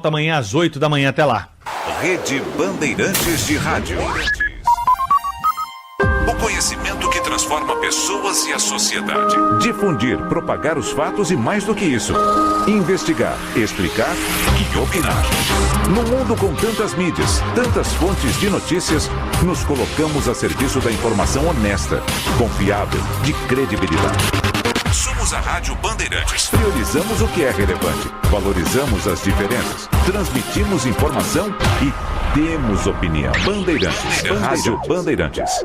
Amanhã às 8 da manhã, até lá. Rede Bandeirantes de Rádio. O conhecimento que transforma pessoas e a sociedade. Difundir, propagar os fatos e mais do que isso. Investigar, explicar e opinar. No mundo com tantas mídias, tantas fontes de notícias, nos colocamos a serviço da informação honesta, confiável, de credibilidade. Somos a Rádio Bandeirantes. Priorizamos o que é relevante, valorizamos as diferenças, transmitimos informação e temos opinião. Bandeirantes. Rádio Bandeirantes.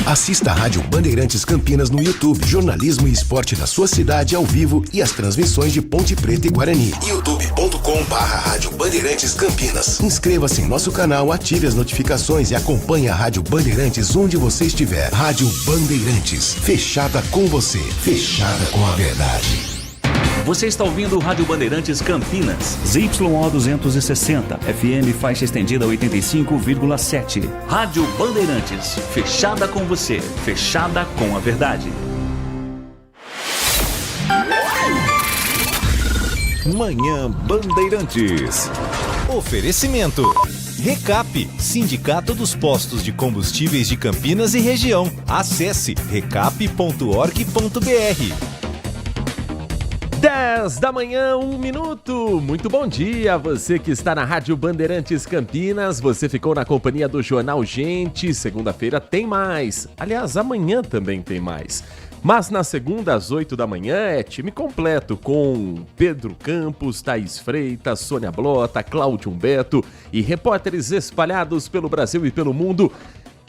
Assista a Rádio Bandeirantes Campinas no YouTube. Jornalismo e esporte da sua cidade ao vivo e as transmissões de Ponte Preta e Guarani. youtube.com/Rádio Bandeirantes Campinas. Inscreva-se em nosso canal, ative as notificações e acompanhe a Rádio Bandeirantes onde você estiver. Rádio Bandeirantes. Fechada com você. Fechada com a verdade. Você está ouvindo o Rádio Bandeirantes Campinas. ZYO 260, FM faixa estendida 85,7. Rádio Bandeirantes, fechada com você, fechada com a verdade. Manhã Bandeirantes. Oferecimento. Recap, Sindicato dos Postos de Combustíveis de Campinas e Região. Acesse recap.org.br. 10 da manhã, 1 minuto. Muito bom dia, você que está na Rádio Bandeirantes Campinas. Você ficou na companhia do Jornal Gente. Segunda-feira tem mais. Aliás, amanhã também tem mais. Mas na segunda, às 8 da manhã, é time completo com Pedro Campos, Thaís Freitas, Sônia Blota, Cláudio Humberto e repórteres espalhados pelo Brasil e pelo mundo,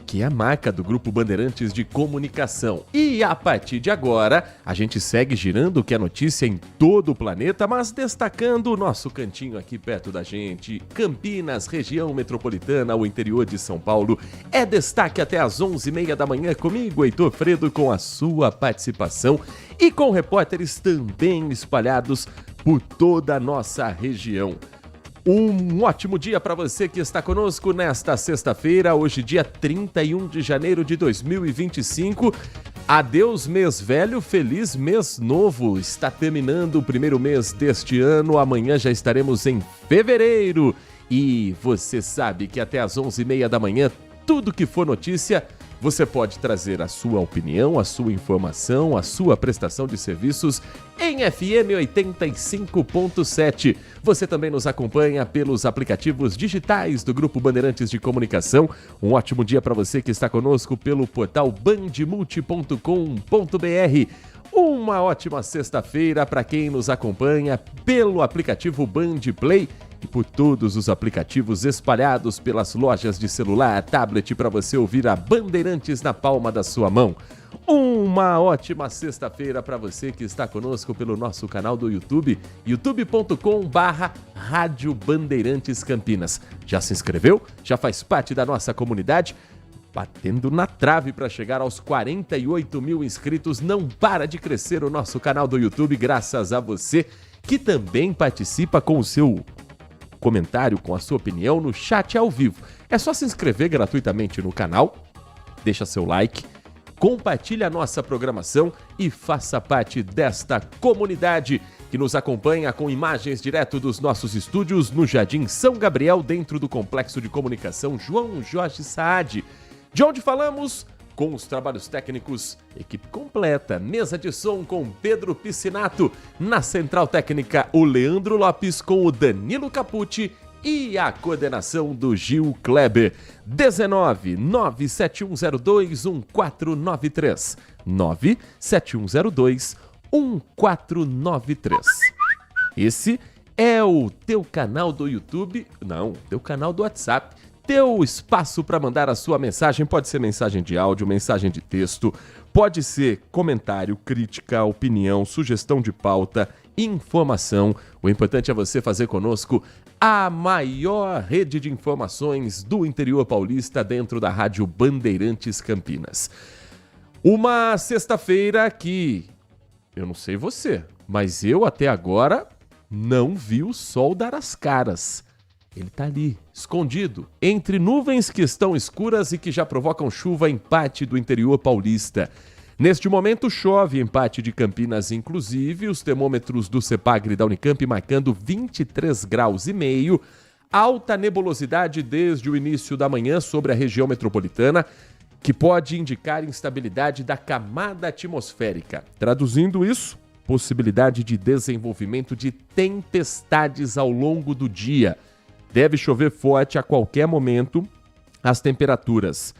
que é a marca do Grupo Bandeirantes de Comunicação. E a partir de agora, a gente segue girando o que é notícia em todo o planeta, mas destacando o nosso cantinho aqui perto da gente. Campinas, região metropolitana, o interior de São Paulo. É destaque até às 11h30 da manhã comigo, Heitor Fredo, com a sua participação e com repórteres também espalhados por toda a nossa região. Um ótimo dia para você que está conosco nesta sexta-feira, hoje dia 31 de janeiro de 2025. Adeus mês velho, feliz mês novo. Está terminando o primeiro mês deste ano, amanhã já estaremos em fevereiro. E você sabe que até às 11h30 da manhã, tudo que for notícia, você pode trazer a sua opinião, a sua informação, a sua prestação de serviços em FM 85.7. Você também nos acompanha pelos aplicativos digitais do Grupo Bandeirantes de Comunicação. Um ótimo dia para você que está conosco pelo portal bandmulti.com.br. Uma ótima sexta-feira para quem nos acompanha pelo aplicativo Band Play e por todos os aplicativos espalhados pelas lojas de celular, tablet, para você ouvir a Bandeirantes na palma da sua mão. Uma ótima sexta-feira para você que está conosco pelo nosso canal do YouTube, youtube.com/Rádio Bandeirantes Campinas. Já se inscreveu? Já faz parte da nossa comunidade? Batendo na trave para chegar aos 48 mil inscritos. Não para de crescer o nosso canal do YouTube, graças a você que também participa com o seu comentário, com a sua opinião no chat ao vivo. É só se inscrever gratuitamente no canal, deixa seu like, compartilhe a nossa programação e faça parte desta comunidade que nos acompanha com imagens direto dos nossos estúdios no Jardim São Gabriel, dentro do Complexo de Comunicação João Jorge Saad. De onde falamos? Com os trabalhos técnicos, equipe completa, mesa de som com Pedro Piscinato, na central técnica o Leandro Lopes com o Danilo Capucci e a coordenação do Gil Kleber. 19 97102 1493 97102 1493. Esse é o teu canal do YouTube, não, teu canal do WhatsApp. Teu espaço para mandar a sua mensagem, pode ser mensagem de áudio, mensagem de texto, pode ser comentário, crítica, opinião, sugestão de pauta, informação. O importante é você fazer conosco a maior rede de informações do interior paulista dentro da Rádio Bandeirantes Campinas. Uma sexta-feira que, eu não sei você, mas eu até agora não vi o sol dar as caras. Ele está ali, escondido, entre nuvens que estão escuras e que já provocam chuva em parte do interior paulista. Neste momento chove em Pátio de Campinas, inclusive, os termômetros do CEPAGRE da Unicamp marcando 23 graus e meio, alta nebulosidade desde o início da manhã sobre a região metropolitana, que pode indicar instabilidade da camada atmosférica. Traduzindo isso, possibilidade de desenvolvimento de tempestades ao longo do dia. Deve chover forte a qualquer momento. As temperaturas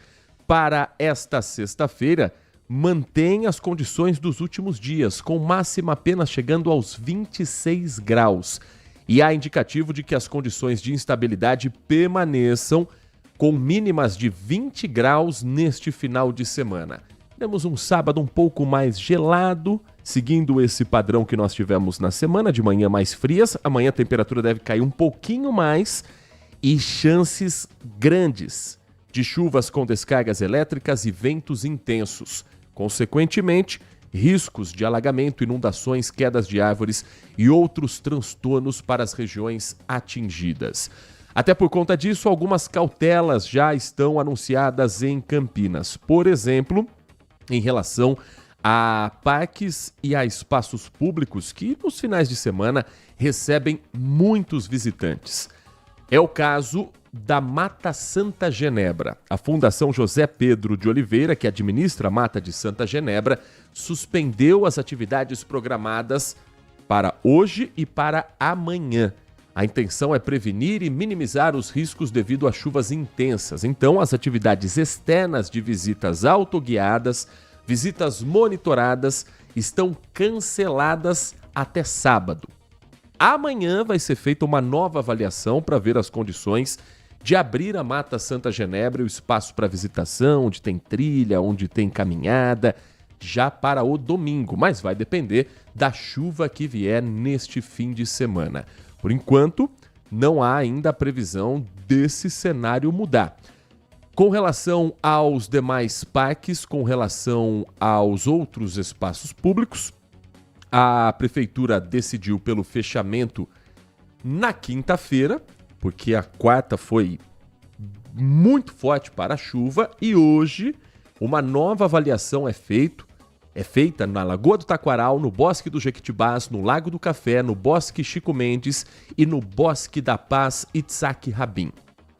para esta sexta-feira mantém as condições dos últimos dias, com máxima apenas chegando aos 26 graus. E há indicativo de que as condições de instabilidade permaneçam com mínimas de 20 graus neste final de semana. Temos um sábado um pouco mais gelado, seguindo esse padrão que nós tivemos na semana, de manhã mais frias. Amanhã a temperatura deve cair um pouquinho mais e chances grandes de chuvas com descargas elétricas e ventos intensos. Consequentemente, riscos de alagamento, inundações, quedas de árvores e outros transtornos para as regiões atingidas. Até por conta disso, algumas cautelas já estão anunciadas em Campinas. Por exemplo, em relação a parques e a espaços públicos que nos finais de semana recebem muitos visitantes. É o caso da Mata Santa Genebra. A Fundação José Pedro de Oliveira, que administra a Mata de Santa Genebra, suspendeu as atividades programadas para hoje e para amanhã. A intenção é prevenir e minimizar os riscos devido a chuvas intensas. Então, as atividades externas de visitas autoguiadas, visitas monitoradas, estão canceladas até sábado. Amanhã vai ser feita uma nova avaliação para ver as condições de abrir a Mata Santa Genebra e o espaço para visitação, onde tem trilha, onde tem caminhada, já para o domingo, mas vai depender da chuva que vier neste fim de semana. Por enquanto, não há ainda a previsão desse cenário mudar. Com relação aos demais parques, com relação aos outros espaços públicos, a Prefeitura decidiu pelo fechamento na quinta-feira, porque a quarta foi muito forte para a chuva, e hoje uma nova avaliação é feita na Lagoa do Taquaral, no Bosque do Jequitibás, no Lago do Café, no Bosque Chico Mendes e no Bosque da Paz Itzhak Rabin.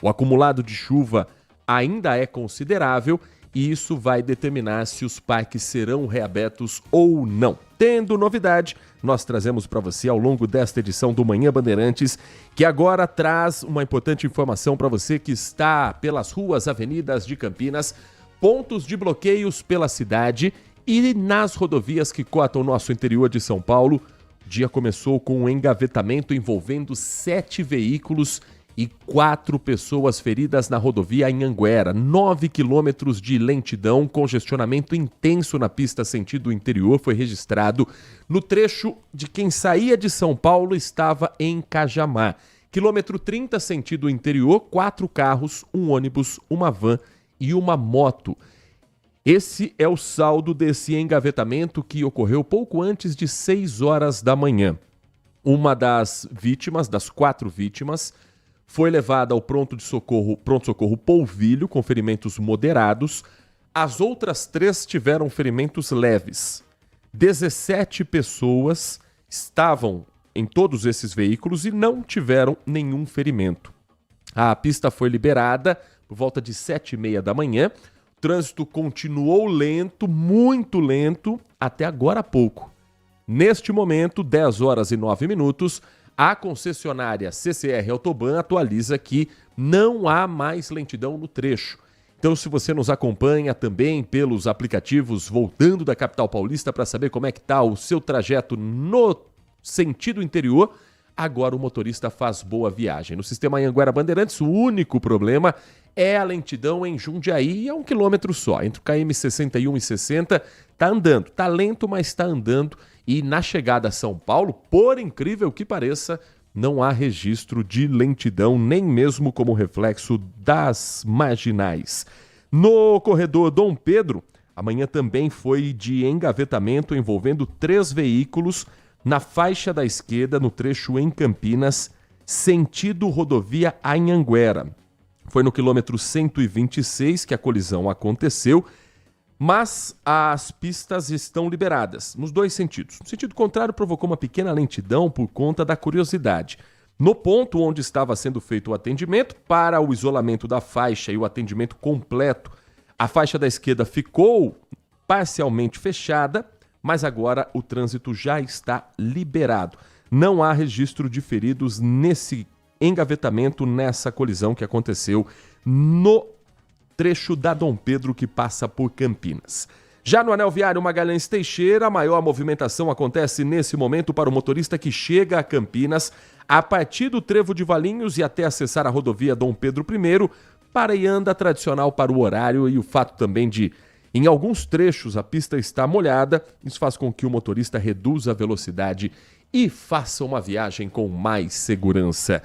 O acumulado de chuva ainda é considerável e isso vai determinar se os parques serão reabertos ou não. Tendo novidade, nós trazemos para você ao longo desta edição do Manhã Bandeirantes, que agora traz uma importante informação para você que está pelas ruas, avenidas de Campinas, pontos de bloqueios pela cidade e nas rodovias que cortam o nosso interior de São Paulo. O dia começou com um engavetamento envolvendo 7 veículos e 4 pessoas feridas na rodovia Anhanguera. 9 quilômetros de lentidão, congestionamento intenso na pista sentido interior foi registrado no trecho de quem saía de São Paulo estava em Cajamar. Quilômetro 30 sentido interior, 4 carros, um ônibus, uma van e uma moto. Esse é o saldo desse engavetamento que ocorreu pouco antes de 6 horas da manhã. Uma das vítimas, das 4 vítimas, foi levada ao pronto-socorro Polvilho, com ferimentos moderados. As outras 3 tiveram ferimentos leves. 17 pessoas estavam em todos esses veículos e não tiveram nenhum ferimento. A pista foi liberada por volta de 7h30 da manhã. O trânsito continuou lento, muito lento, até agora há pouco. Neste momento, 10 horas e 9 minutos, a concessionária CCR Autoban atualiza que não há mais lentidão no trecho. Então, se você nos acompanha também pelos aplicativos voltando da capital paulista para saber como é que está o seu trajeto no sentido interior, agora o motorista faz boa viagem. No sistema Anhanguera Bandeirantes, o único problema é a lentidão em Jundiaí, é 1 quilômetro só. Entre o KM 61 e 60, está andando. Está lento, mas está andando. E na chegada a São Paulo, por incrível que pareça, não há registro de lentidão, nem mesmo como reflexo das marginais. No corredor Dom Pedro, amanhã também foi de engavetamento envolvendo 3 veículos na faixa da esquerda, no trecho em Campinas, sentido rodovia Anhanguera. Foi no quilômetro 126 que a colisão aconteceu. mas as pistas estão liberadas, nos dois sentidos. No sentido contrário, provocou uma pequena lentidão por conta da curiosidade. No ponto onde estava sendo feito o atendimento, para o isolamento da faixa e o atendimento completo, a faixa da esquerda ficou parcialmente fechada, mas agora o trânsito já está liberado. Não há registro de feridos nesse engavetamento, nessa colisão que aconteceu no trecho da Dom Pedro que passa por Campinas. Já no anel viário Magalhães Teixeira, a maior movimentação acontece nesse momento para o motorista que chega a Campinas a partir do Trevo de Valinhos e até acessar a rodovia Dom Pedro I, para e anda tradicional para o horário e o fato também de, em alguns trechos, a pista está molhada. Isso faz com que o motorista reduza a velocidade e faça uma viagem com mais segurança.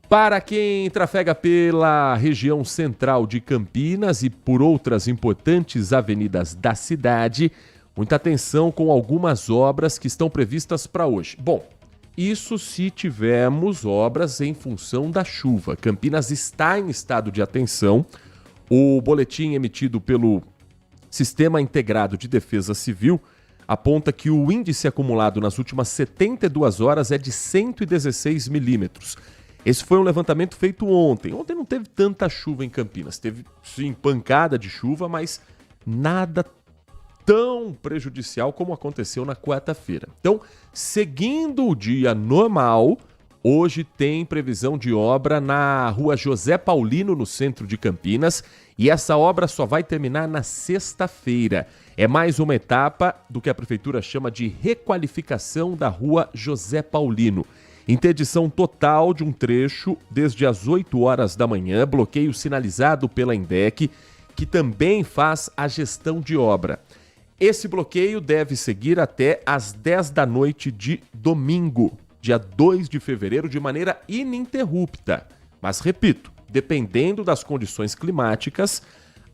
Para quem trafega pela região central de Campinas e por outras importantes avenidas da cidade, muita atenção com algumas obras que estão previstas para hoje. Bom, isso se tivermos obras em função da chuva. Campinas está em estado de atenção. O boletim emitido pelo Sistema Integrado de Defesa Civil aponta que o índice acumulado nas últimas 72 horas é de 116 milímetros. Esse foi um levantamento feito ontem. Ontem não teve tanta chuva em Campinas. Teve, sim, pancada de chuva, mas nada tão prejudicial como aconteceu na quarta-feira. Então, seguindo o dia normal, hoje tem previsão de obra na rua José Paulino, no centro de Campinas, e essa obra só vai terminar na sexta-feira. É mais uma etapa do que a prefeitura chama de requalificação da rua José Paulino. Interdição total de um trecho desde as 8 horas da manhã, bloqueio sinalizado pela INDEC, que também faz a gestão de obra. Esse bloqueio deve seguir até às 10 da noite de domingo, dia 2 de fevereiro, de maneira ininterrupta. Mas, repito, dependendo das condições climáticas,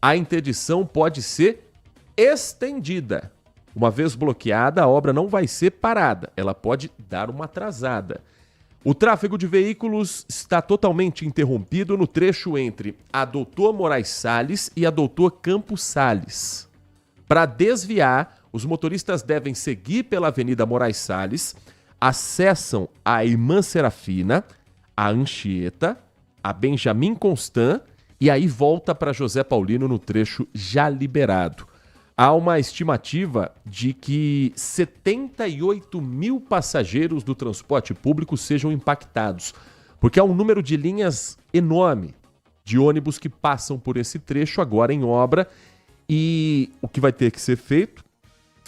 a interdição pode ser estendida. Uma vez bloqueada, a obra não vai ser parada, ela pode dar uma atrasada. O tráfego de veículos está totalmente interrompido no trecho entre a Doutor Moraes Salles e a Doutor Campos Salles. Para desviar, os motoristas devem seguir pela Avenida Moraes Salles, acessam a Irmã Serafina, a Anchieta, a Benjamin Constant e aí volta para José Paulino no trecho já liberado. Há uma estimativa de que 78 mil passageiros do transporte público sejam impactados, porque há um número de linhas enorme de ônibus que passam por esse trecho agora em obra, e o que vai ter que ser feito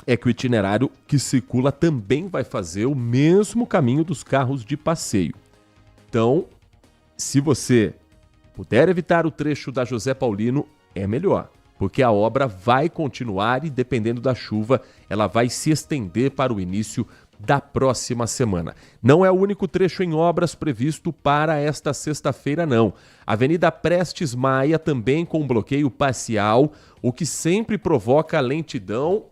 é que o itinerário que circula também vai fazer o mesmo caminho dos carros de passeio. Então, se você puder evitar o trecho da José Paulino, é melhor, porque a obra vai continuar e, dependendo da chuva, ela vai se estender para o início da próxima semana. Não é o único trecho em obras previsto para esta sexta-feira, não. Avenida Prestes Maia também com bloqueio parcial, o que sempre provoca lentidão,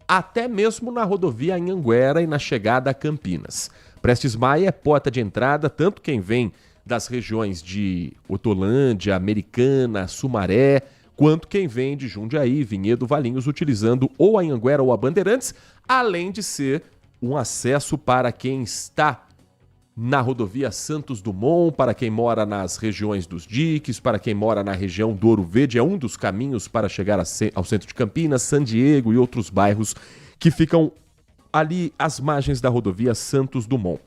até mesmo na rodovia Anhanguera e na chegada a Campinas. Prestes Maia é porta de entrada, tanto quem vem das regiões de Hortolândia, Americana, Sumaré, quanto quem vem de Jundiaí, Vinhedo, Valinhos, utilizando ou a Anhanguera ou a Bandeirantes, além de ser um acesso para quem está na rodovia Santos Dumont, para quem mora nas regiões dos diques, para quem mora na região do Ouro Verde, é um dos caminhos para chegar ao centro de Campinas, San Diego e outros bairros que ficam ali às margens da rodovia Santos Dumont.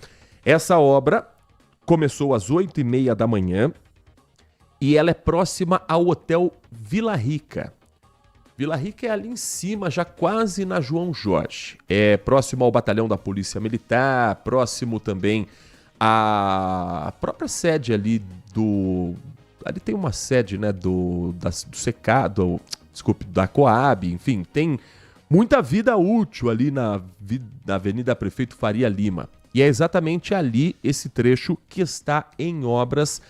Essa obra começou às 8h30 da manhã e ela é próxima ao Hotel Vila Rica. Vila Rica é ali em cima, já quase na João Jorge. É próximo ao batalhão da Polícia Militar, próximo também à própria sede ali do... Ali tem uma sede, né, da Coab, enfim, tem muita vida útil ali na Avenida Prefeito Faria Lima. E é exatamente ali esse trecho que está em obras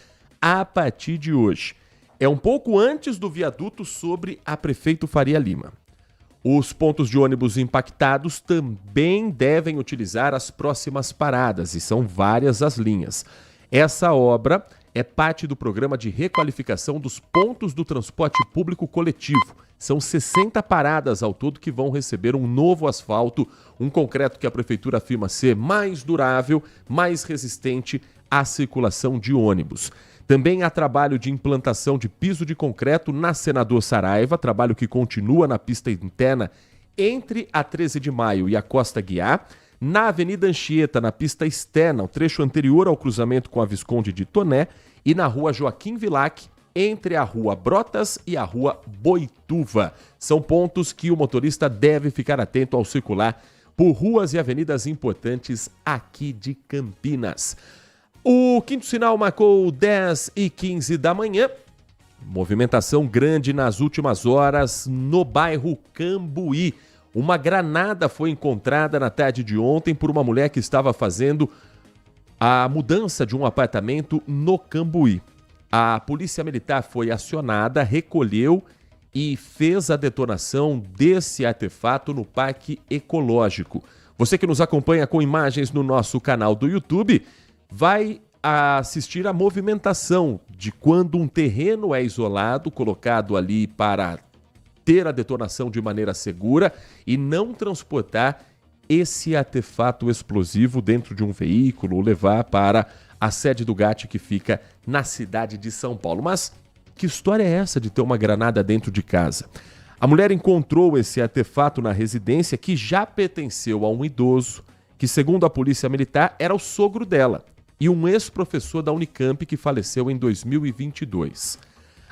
a partir de hoje. É um pouco antes do viaduto sobre a Prefeito Faria Lima. Os pontos de ônibus impactados também devem utilizar as próximas paradas, e são várias as linhas. Essa obra é parte do programa de requalificação dos pontos do transporte público coletivo. São 60 paradas ao todo que vão receber um novo asfalto, um concreto que a prefeitura afirma ser mais durável, mais resistente à circulação de ônibus. Também há trabalho de implantação de piso de concreto na Senador Saraiva, trabalho que continua na pista interna entre a 13 de Maio e a Costa Guiar. Na Avenida Anchieta, na pista externa, o trecho anterior ao cruzamento com a Visconde de Toné, e na Rua Joaquim Vilac, entre a Rua Brotas e a Rua Boituva. São pontos que o motorista deve ficar atento ao circular por ruas e avenidas importantes aqui de Campinas. O quinto sinal marcou 10h15 da manhã. Movimentação grande nas últimas horas no bairro Cambuí. Uma granada foi encontrada na tarde de ontem por uma mulher que estava fazendo a mudança de um apartamento no Cambuí. A polícia militar foi acionada, recolheu e fez a detonação desse artefato no Parque Ecológico. Você que nos acompanha com imagens no nosso canal do YouTube vai assistir a movimentação de quando um terreno é isolado, colocado ali para ter a detonação de maneira segura e não transportar esse artefato explosivo dentro de um veículo ou levar para a sede do GAT que fica na cidade de São Paulo. Mas que história é essa de ter uma granada dentro de casa? A mulher encontrou esse artefato na residência que já pertenceu a um idoso, que segundo a polícia militar era o sogro dela e um ex-professor da Unicamp que faleceu em 2022.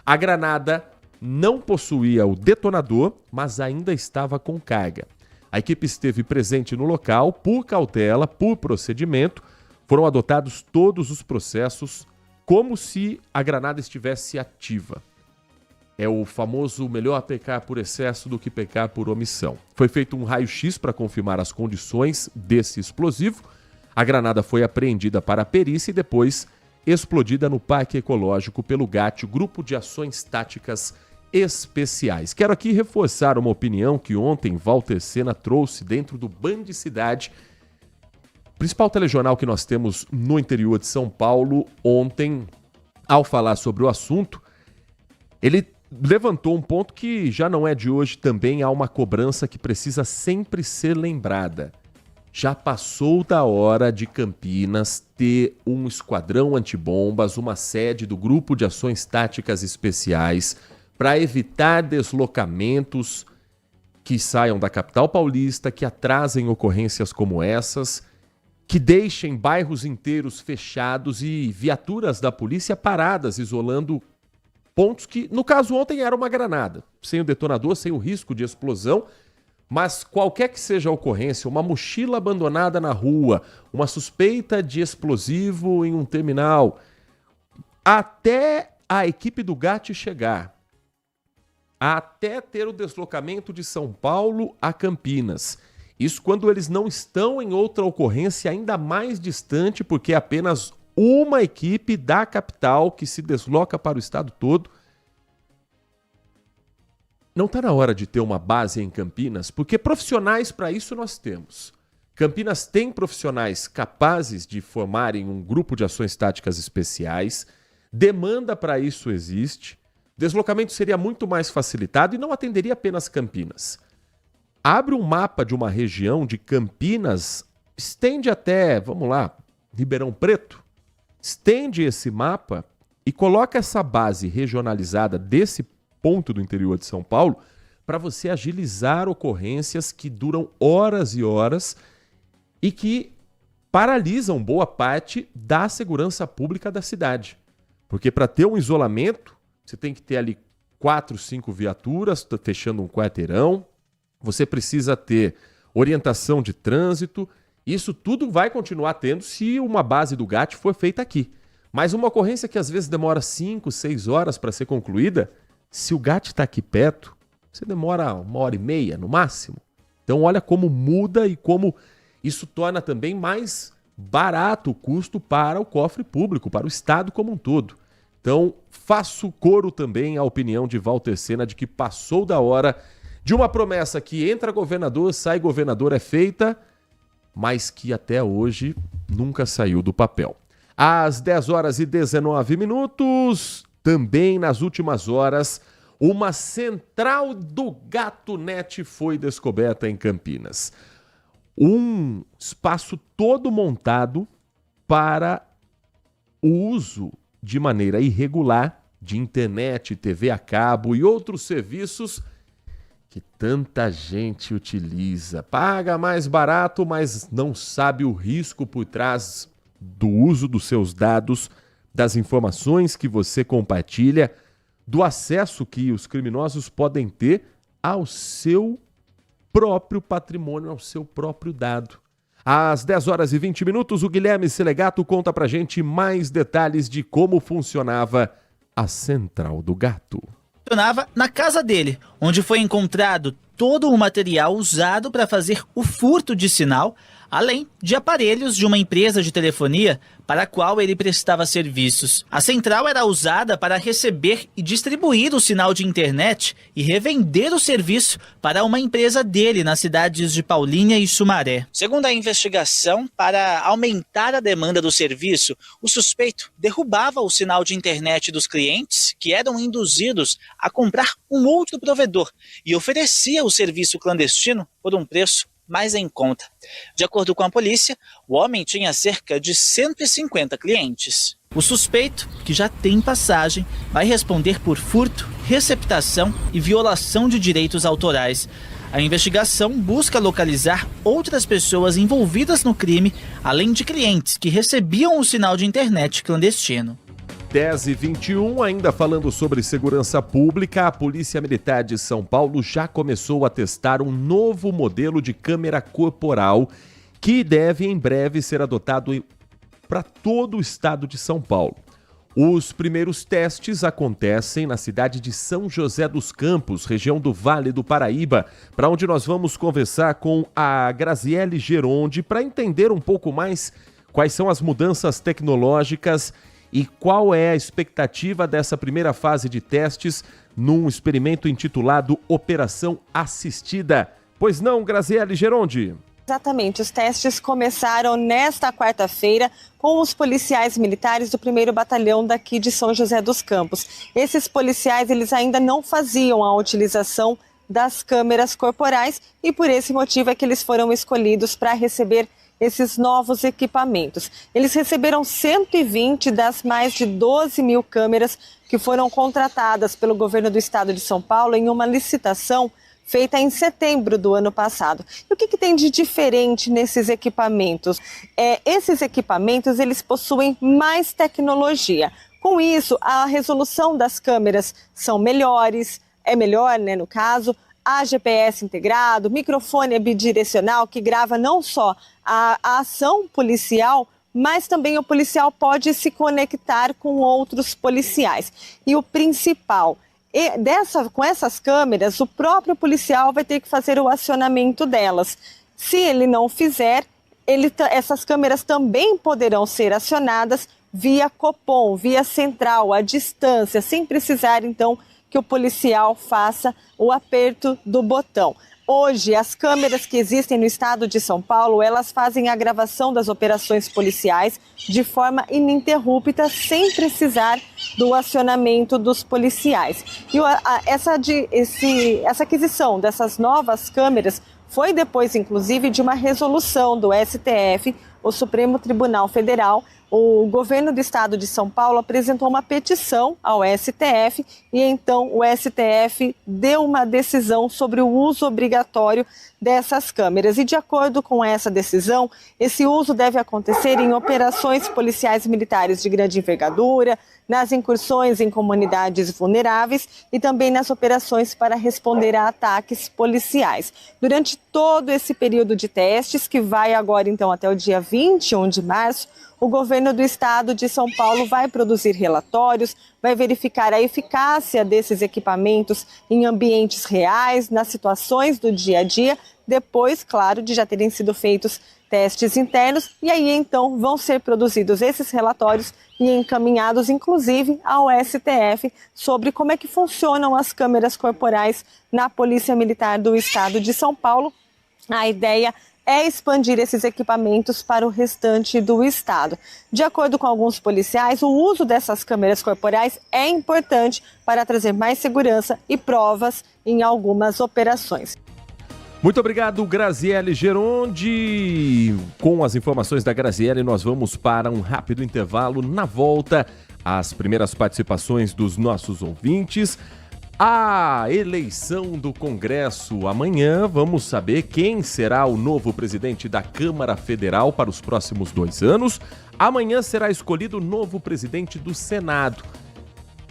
A granada não possuía o detonador, mas ainda estava com carga. A equipe esteve presente no local, por cautela, por procedimento, foram adotados todos os processos como se a granada estivesse ativa. É o famoso melhor pecar por excesso do que pecar por omissão. Foi feito um raio-x para confirmar as condições desse explosivo. A granada foi apreendida para a perícia e depois explodida no Parque Ecológico pelo GAT, Grupo de Ações Táticas Especiais. Quero aqui reforçar uma opinião que ontem Walter Sena trouxe dentro do Band Cidade, principal telejornal que nós temos no interior de São Paulo. Ontem, ao falar sobre o assunto, ele levantou um ponto que já não é de hoje. Também há uma cobrança que precisa sempre ser lembrada. Já passou da hora de Campinas ter um esquadrão antibombas, uma sede do Grupo de Ações Táticas Especiais, para evitar deslocamentos que saiam da capital paulista, que atrasem ocorrências como essas, que deixem bairros inteiros fechados e viaturas da polícia paradas, isolando pontos que, no caso ontem, era uma granada, sem o detonador, sem o risco de explosão, mas qualquer que seja a ocorrência, uma mochila abandonada na rua, uma suspeita de explosivo em um terminal, até a equipe do GAT chegar, até ter o deslocamento de São Paulo a Campinas. Isso quando eles não estão em outra ocorrência ainda mais distante, porque é apenas uma equipe da capital que se desloca para o estado todo. Não está na hora de ter uma base em Campinas, porque profissionais para isso nós temos. Campinas tem profissionais capazes de formarem um grupo de ações táticas especiais, demanda para isso existe, deslocamento seria muito mais facilitado e não atenderia apenas Campinas. Abre um mapa de uma região de Campinas, estende até, vamos lá, Ribeirão Preto, estende esse mapa e coloca essa base regionalizada desse ponto do interior de São Paulo para você agilizar ocorrências que duram horas e horas e que paralisam boa parte da segurança pública da cidade. Porque para ter um isolamento, você tem que ter ali 4, 5 viaturas fechando um quarteirão, você precisa ter orientação de trânsito. Isso tudo vai continuar tendo se uma base do GAT for feita aqui. Mas uma ocorrência que às vezes demora 5, 6 horas para ser concluída, se o GAT está aqui perto, você demora 1h30 no máximo. Então olha como muda e como isso torna também mais barato o custo para o cofre público, para o Estado como um todo. Então faço coro também à opinião de Walter Sena de que passou da hora de uma promessa que entra governador, sai governador é feita, mas que até hoje nunca saiu do papel. Às 10 horas e 19 minutos, também nas últimas horas, uma central do GatoNet foi descoberta em Campinas. Um espaço todo montado para o uso de maneira irregular de internet, TV a cabo e outros serviços que tanta gente utiliza. Paga mais barato, mas não sabe o risco por trás do uso dos seus dados, das informações que você compartilha, do acesso que os criminosos podem ter ao seu próprio patrimônio, ao seu próprio dado. Às 10 horas e 20 minutos, o Guilherme Selegato conta pra gente mais detalhes de como funcionava a Central do Gato. Funcionava na casa dele, onde foi encontrado todo o material usado para fazer o furto de sinal, além de aparelhos de uma empresa de telefonia para a qual ele prestava serviços. A central era usada para receber e distribuir o sinal de internet e revender o serviço para uma empresa dele nas cidades de Paulínia e Sumaré. Segundo a investigação, para aumentar a demanda do serviço, o suspeito derrubava o sinal de internet dos clientes, que eram induzidos a comprar um outro provedor, e oferecia o serviço clandestino por um preço mais em conta. De acordo com a polícia, o homem tinha cerca de 150 clientes. O suspeito, que já tem passagem, vai responder por furto, receptação e violação de direitos autorais. A investigação busca localizar outras pessoas envolvidas no crime, além de clientes que recebiam o sinal de internet clandestino. 10h21, ainda falando sobre segurança pública, a Polícia Militar de São Paulo já começou a testar um novo modelo de câmera corporal que deve em breve ser adotado para todo o estado de São Paulo. Os primeiros testes acontecem na cidade de São José dos Campos, região do Vale do Paraíba, para onde nós vamos conversar com a Graziele Geronde para entender um pouco mais quais são as mudanças tecnológicas e qual é a expectativa dessa primeira fase de testes num experimento intitulado Operação Assistida. Pois não, Graziele Geronde? Exatamente, os testes começaram nesta quarta-feira com os policiais militares do 1º Batalhão daqui de São José dos Campos. Esses policiais, eles ainda não faziam a utilização das câmeras corporais e por esse motivo é que eles foram escolhidos para receber esses novos equipamentos. Eles receberam 120 das mais de 12 mil câmeras que foram contratadas pelo governo do estado de São Paulo em uma licitação feita em setembro do ano passado. E o que tem de diferente nesses equipamentos? Esses equipamentos, eles possuem mais tecnologia. Com isso, a resolução das câmeras são melhores, é melhor, né, no caso, há GPS integrado, microfone bidirecional que grava não só a ação policial, mas também o policial pode se conectar com outros policiais. E o principal, com essas câmeras, o próprio policial vai ter que fazer o acionamento delas. Se ele não fizer, essas câmeras também poderão ser acionadas via Copom, via central, à distância, sem precisar, então, que o policial faça o aperto do botão. Hoje, as câmeras que existem no estado de São Paulo, elas fazem a gravação das operações policiais de forma ininterrupta, sem precisar do acionamento dos policiais. E essa aquisição dessas novas câmeras foi depois, inclusive, de uma resolução do STF, o Supremo Tribunal Federal. O governo do estado de São Paulo apresentou uma petição ao STF e então o STF deu uma decisão sobre o uso obrigatório dessas câmeras. E de acordo com essa decisão, esse uso deve acontecer em operações policiais militares de grande envergadura, nas incursões em comunidades vulneráveis e também nas operações para responder a ataques policiais. Durante todo esse período de testes, que vai agora então até o dia 21 de março, o governo do estado de São Paulo vai produzir relatórios, vai verificar a eficácia desses equipamentos em ambientes reais, nas situações do dia a dia, depois, claro, de já terem sido feitos testes internos, e aí então vão ser produzidos esses relatórios e encaminhados, inclusive, ao STF sobre como é que funcionam as câmeras corporais na Polícia Militar do Estado de São Paulo. A ideia é expandir esses equipamentos para o restante do estado. De acordo com alguns policiais, o uso dessas câmeras corporais é importante para trazer mais segurança e provas em algumas operações. Muito obrigado, Graziele Gerondi. Com as informações da Graziele, nós vamos para um rápido intervalo. Na volta, as primeiras participações dos nossos ouvintes. A eleição do Congresso amanhã, vamos saber quem será o novo presidente da Câmara Federal para os próximos 2 anos. Amanhã será escolhido o novo presidente do Senado.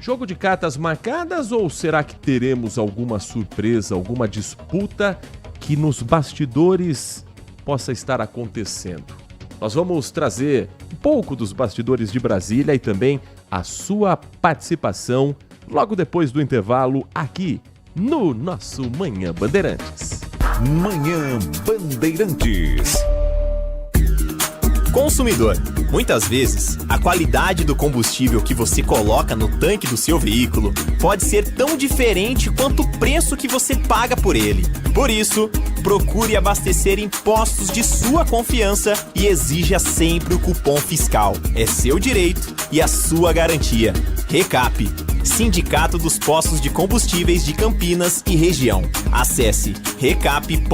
Jogo de cartas marcadas ou será que teremos alguma surpresa, alguma disputa que nos bastidores possa estar acontecendo? Nós vamos trazer um pouco dos bastidores de Brasília e também a sua participação logo depois do intervalo aqui no nosso Manhã Bandeirantes. Manhã Bandeirantes. Consumidor, muitas vezes, a qualidade do combustível que você coloca no tanque do seu veículo pode ser tão diferente quanto o preço que você paga por ele. Por isso, procure abastecer em postos de sua confiança e exija sempre o cupom fiscal. É seu direito e a sua garantia. Recap, Sindicato dos Postos de Combustíveis de Campinas e Região. Acesse recap.org.br.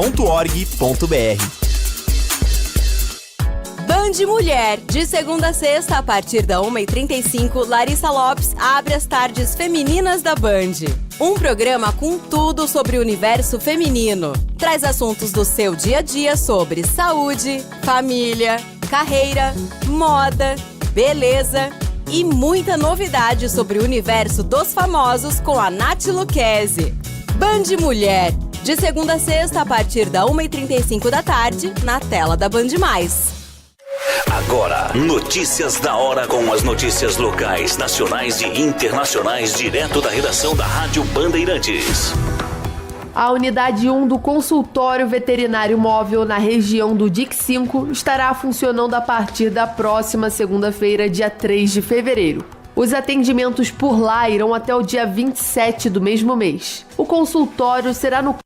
Band Mulher, de segunda a sexta, a partir da 1h35, Larissa Lopes abre as tardes femininas da Band. Um programa com tudo sobre o universo feminino. Traz assuntos do seu dia a dia sobre saúde, família, carreira, moda, beleza e muita novidade sobre o universo dos famosos com a Nath Lucchesi. Band Mulher, de segunda a sexta, a partir da 1h35 da tarde, na tela da Band+. Agora, notícias da hora com as notícias locais, nacionais e internacionais, direto da redação da Rádio Bandeirantes. A unidade 1 do consultório veterinário móvel na região do DIC 5 estará funcionando a partir da próxima segunda-feira, dia 3 de fevereiro. Os atendimentos por lá irão até o dia 27 do mesmo mês. O consultório será no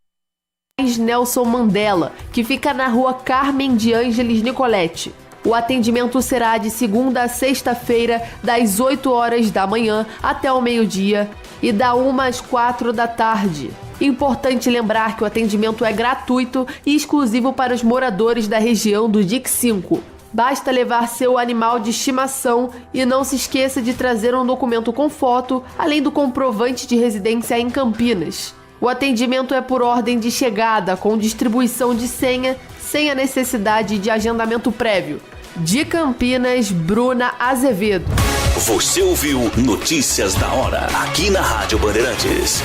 Nelson Mandela, que fica na rua Carmen de Ângeles Nicoletti. O atendimento será de segunda a sexta-feira, das 8 horas da manhã até o meio-dia e da 1 às 4 da tarde. Importante lembrar que o atendimento é gratuito e exclusivo para os moradores da região do DIC 5. Basta levar seu animal de estimação e não se esqueça de trazer um documento com foto, além do comprovante de residência em Campinas. O atendimento é por ordem de chegada, com distribuição de senha, sem a necessidade de agendamento prévio. De Campinas, Bruna Azevedo. Você ouviu Notícias da Hora, aqui na Rádio Bandeirantes.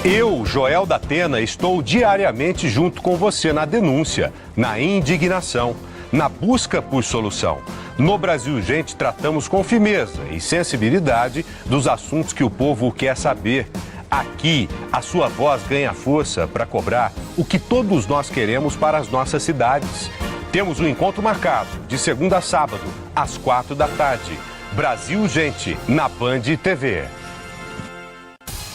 Eu, Joel da Atena, estou diariamente junto com você na denúncia, na indignação, na busca por solução. No Brasil Urgente, tratamos com firmeza e sensibilidade dos assuntos que o povo quer saber. Aqui, a sua voz ganha força para cobrar o que todos nós queremos para as nossas cidades. Temos um encontro marcado, de segunda a sábado, às 4 da tarde. Brasil Urgente, na Band TV.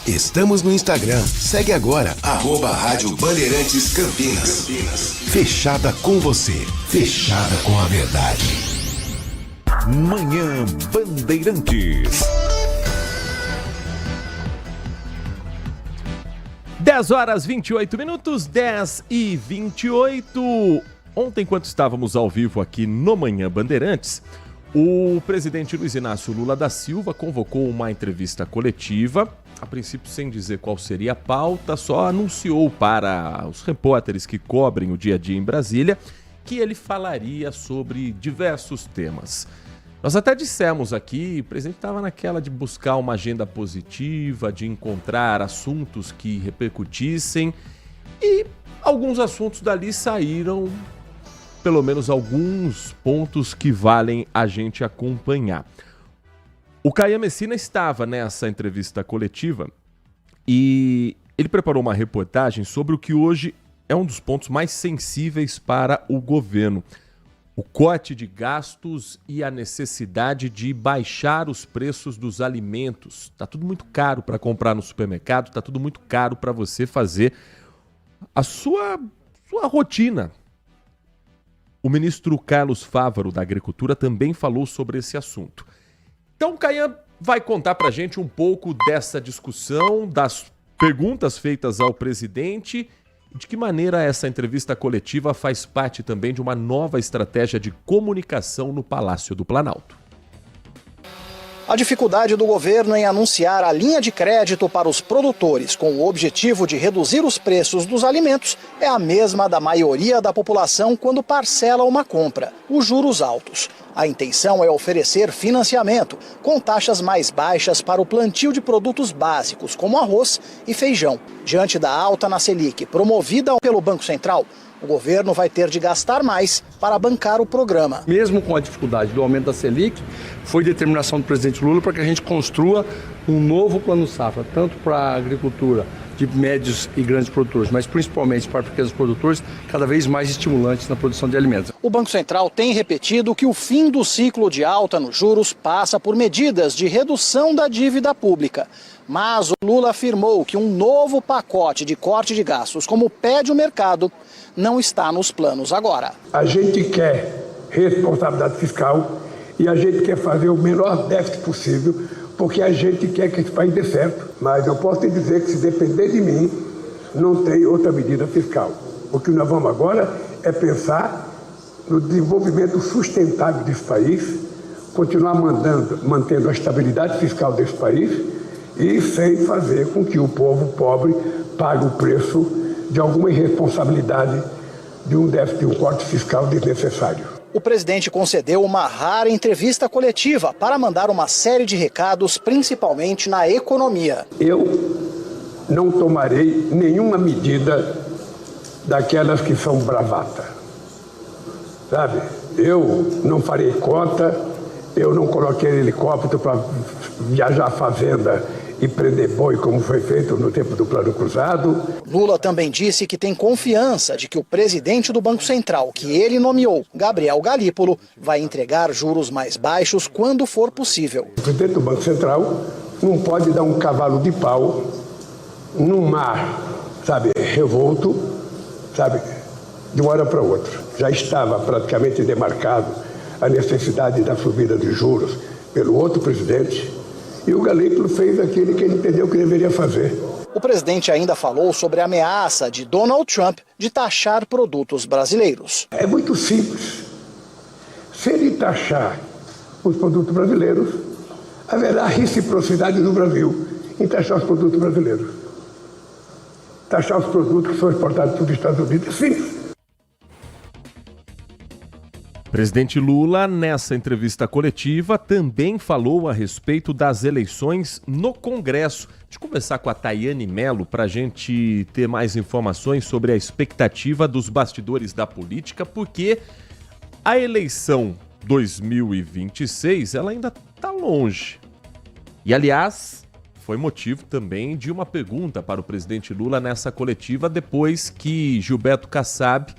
Estamos no Instagram. Segue agora, @Rádio Bandeirantes Campinas. Fechada com você. Fechada com a verdade. Manhã Bandeirantes. 10 horas 28 minutos, 10h28. Ontem, enquanto estávamos ao vivo aqui no Manhã Bandeirantes, o presidente Luiz Inácio Lula da Silva convocou uma entrevista coletiva, a princípio sem dizer qual seria a pauta, só anunciou para os repórteres que cobrem o dia a dia em Brasília que ele falaria sobre diversos temas. Nós até dissemos aqui, o presidente estava naquela de buscar uma agenda positiva, de encontrar assuntos que repercutissem, e alguns assuntos dali saíram, pelo menos alguns pontos que valem a gente acompanhar. O Caian Messina estava nessa entrevista coletiva e ele preparou uma reportagem sobre o que hoje é um dos pontos mais sensíveis para o governo: o corte de gastos e a necessidade de baixar os preços dos alimentos. Está tudo muito caro para comprar no supermercado, está tudo muito caro para você fazer a sua sua rotina. O ministro Carlos Fávaro, da Agricultura, também falou sobre esse assunto. Então, Caian vai contar pra gente um pouco dessa discussão, das perguntas feitas ao presidente e de que maneira essa entrevista coletiva faz parte também de uma nova estratégia de comunicação no Palácio do Planalto. A dificuldade do governo em anunciar a linha de crédito para os produtores com o objetivo de reduzir os preços dos alimentos é a mesma da maioria da população quando parcela uma compra, os juros altos. A intenção é oferecer financiamento com taxas mais baixas para o plantio de produtos básicos, como arroz e feijão. Diante da alta na Selic promovida pelo Banco Central, o governo vai ter de gastar mais para bancar o programa. Mesmo com a dificuldade do aumento da Selic, foi determinação do presidente Lula para que a gente construa um novo plano safra, tanto para a agricultura de médios e grandes produtores, mas principalmente para pequenos produtores, cada vez mais estimulantes na produção de alimentos. O Banco Central tem repetido que o fim do ciclo de alta nos juros passa por medidas de redução da dívida pública. Mas o Lula afirmou que um novo pacote de corte de gastos, como pede o mercado, não está nos planos agora. A gente quer responsabilidade fiscal e a gente quer fazer o menor déficit possível, porque a gente quer que esse país dê certo. Mas eu posso te dizer que se depender de mim, não tem outra medida fiscal. O que nós vamos agora é pensar no desenvolvimento sustentável desse país, continuar mantendo a estabilidade fiscal desse país e sem fazer com que o povo pobre pague o preço de alguma irresponsabilidade de um déficit, de um corte fiscal desnecessário. O presidente concedeu uma rara entrevista coletiva para mandar uma série de recados, principalmente na economia. Eu não tomarei nenhuma medida daquelas que são bravata, sabe? Eu não farei cota, eu não coloquei helicóptero para viajar à fazenda e prender boi, como foi feito no tempo do Plano Cruzado. Lula também disse que tem confiança de que o presidente do Banco Central, que ele nomeou, Gabriel Galípolo, vai entregar juros mais baixos quando for possível. O presidente do Banco Central não pode dar um cavalo de pau num mar, sabe, revolto, sabe, de uma hora para outra. Já estava praticamente demarcado a necessidade da subida de juros pelo outro presidente. E o Galípolo fez aquilo que ele entendeu que deveria fazer. O presidente ainda falou sobre a ameaça de Donald Trump de taxar produtos brasileiros. É muito simples. Se ele taxar os produtos brasileiros, haverá reciprocidade no Brasil em taxar os produtos brasileiros. Taxar os produtos que são exportados para os Estados Unidos, sim. Presidente Lula, nessa entrevista coletiva, também falou a respeito das eleições no Congresso. Deixa eu conversar com a Tayane Mello para a gente ter mais informações sobre a expectativa dos bastidores da política, porque a eleição 2026 ela ainda está longe. E, aliás, foi motivo também de uma pergunta para o presidente Lula nessa coletiva, depois que Gilberto Kassab,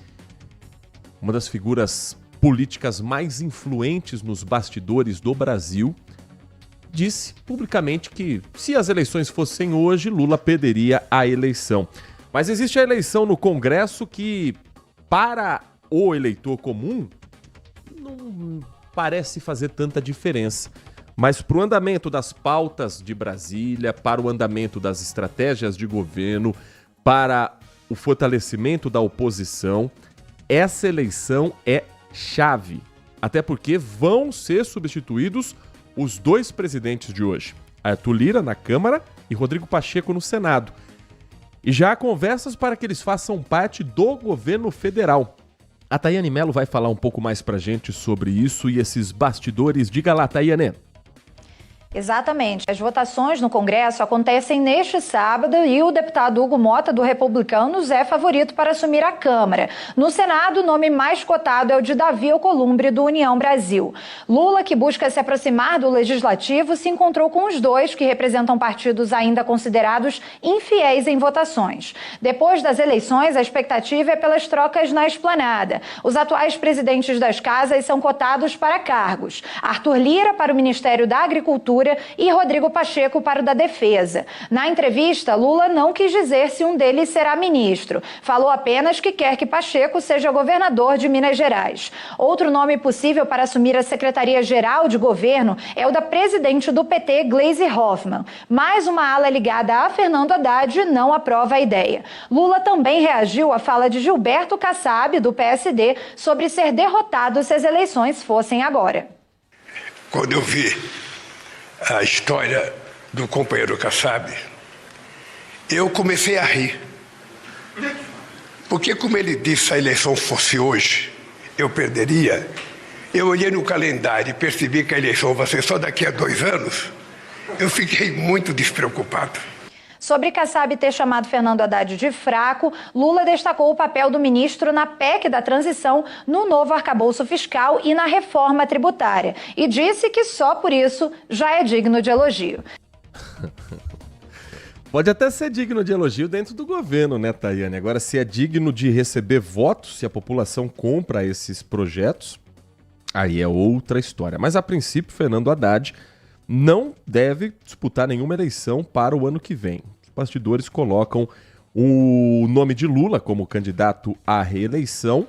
uma das figuras políticas mais influentes nos bastidores do Brasil, disse publicamente que se as eleições fossem hoje, Lula perderia a eleição. Mas existe a eleição no Congresso que, para o eleitor comum, não parece fazer tanta diferença. Mas para o andamento das pautas de Brasília, para o andamento das estratégias de governo, para o fortalecimento da oposição, essa eleição é chave, até porque vão ser substituídos os dois presidentes de hoje, Arthur Lira na Câmara e Rodrigo Pacheco no Senado. E já há conversas para que eles façam parte do governo federal. A Tayane Mello vai falar um pouco mais pra gente sobre isso e esses bastidores. Diga lá, Tayane. Exatamente. As votações no Congresso acontecem neste sábado e o deputado Hugo Mota, do Republicanos, é favorito para assumir a Câmara. No Senado, o nome mais cotado é o de Davi Alcolumbre, do União Brasil. Lula, que busca se aproximar do Legislativo, se encontrou com os dois, que representam partidos ainda considerados infiéis em votações. Depois das eleições, a expectativa é pelas trocas na esplanada. Os atuais presidentes das casas são cotados para cargos. Arthur Lira para o Ministério da Agricultura Agricultura e Rodrigo Pacheco para o da Defesa. Na entrevista, Lula não quis dizer se um deles será ministro. Falou apenas que quer que Pacheco seja governador de Minas Gerais. Outro nome possível para assumir a Secretaria-Geral de Governo é o da presidente do PT, Gleisi Hoffmann. Mais uma ala ligada a Fernando Haddad não aprova a ideia. Lula também reagiu à fala de Gilberto Kassab, do PSD, sobre ser derrotado se as eleições fossem agora. Quando eu vi a história do companheiro Kassab, eu comecei a rir. Porque como ele disse, se a eleição fosse hoje, eu perderia. Eu olhei no calendário e percebi que a eleição vai ser só daqui a 2 anos. Eu fiquei muito despreocupado. Sobre Kassab ter chamado Fernando Haddad de fraco, Lula destacou o papel do ministro na PEC da transição, no novo arcabouço fiscal e na reforma tributária. E disse que só por isso já é digno de elogio. Pode até ser digno de elogio dentro do governo, né, Tayane? Agora, se é digno de receber votos, se a população compra esses projetos, aí é outra história. Mas, a princípio, Fernando Haddad não deve disputar nenhuma eleição para o ano que vem. Os bastidores colocam o nome de Lula como candidato à reeleição,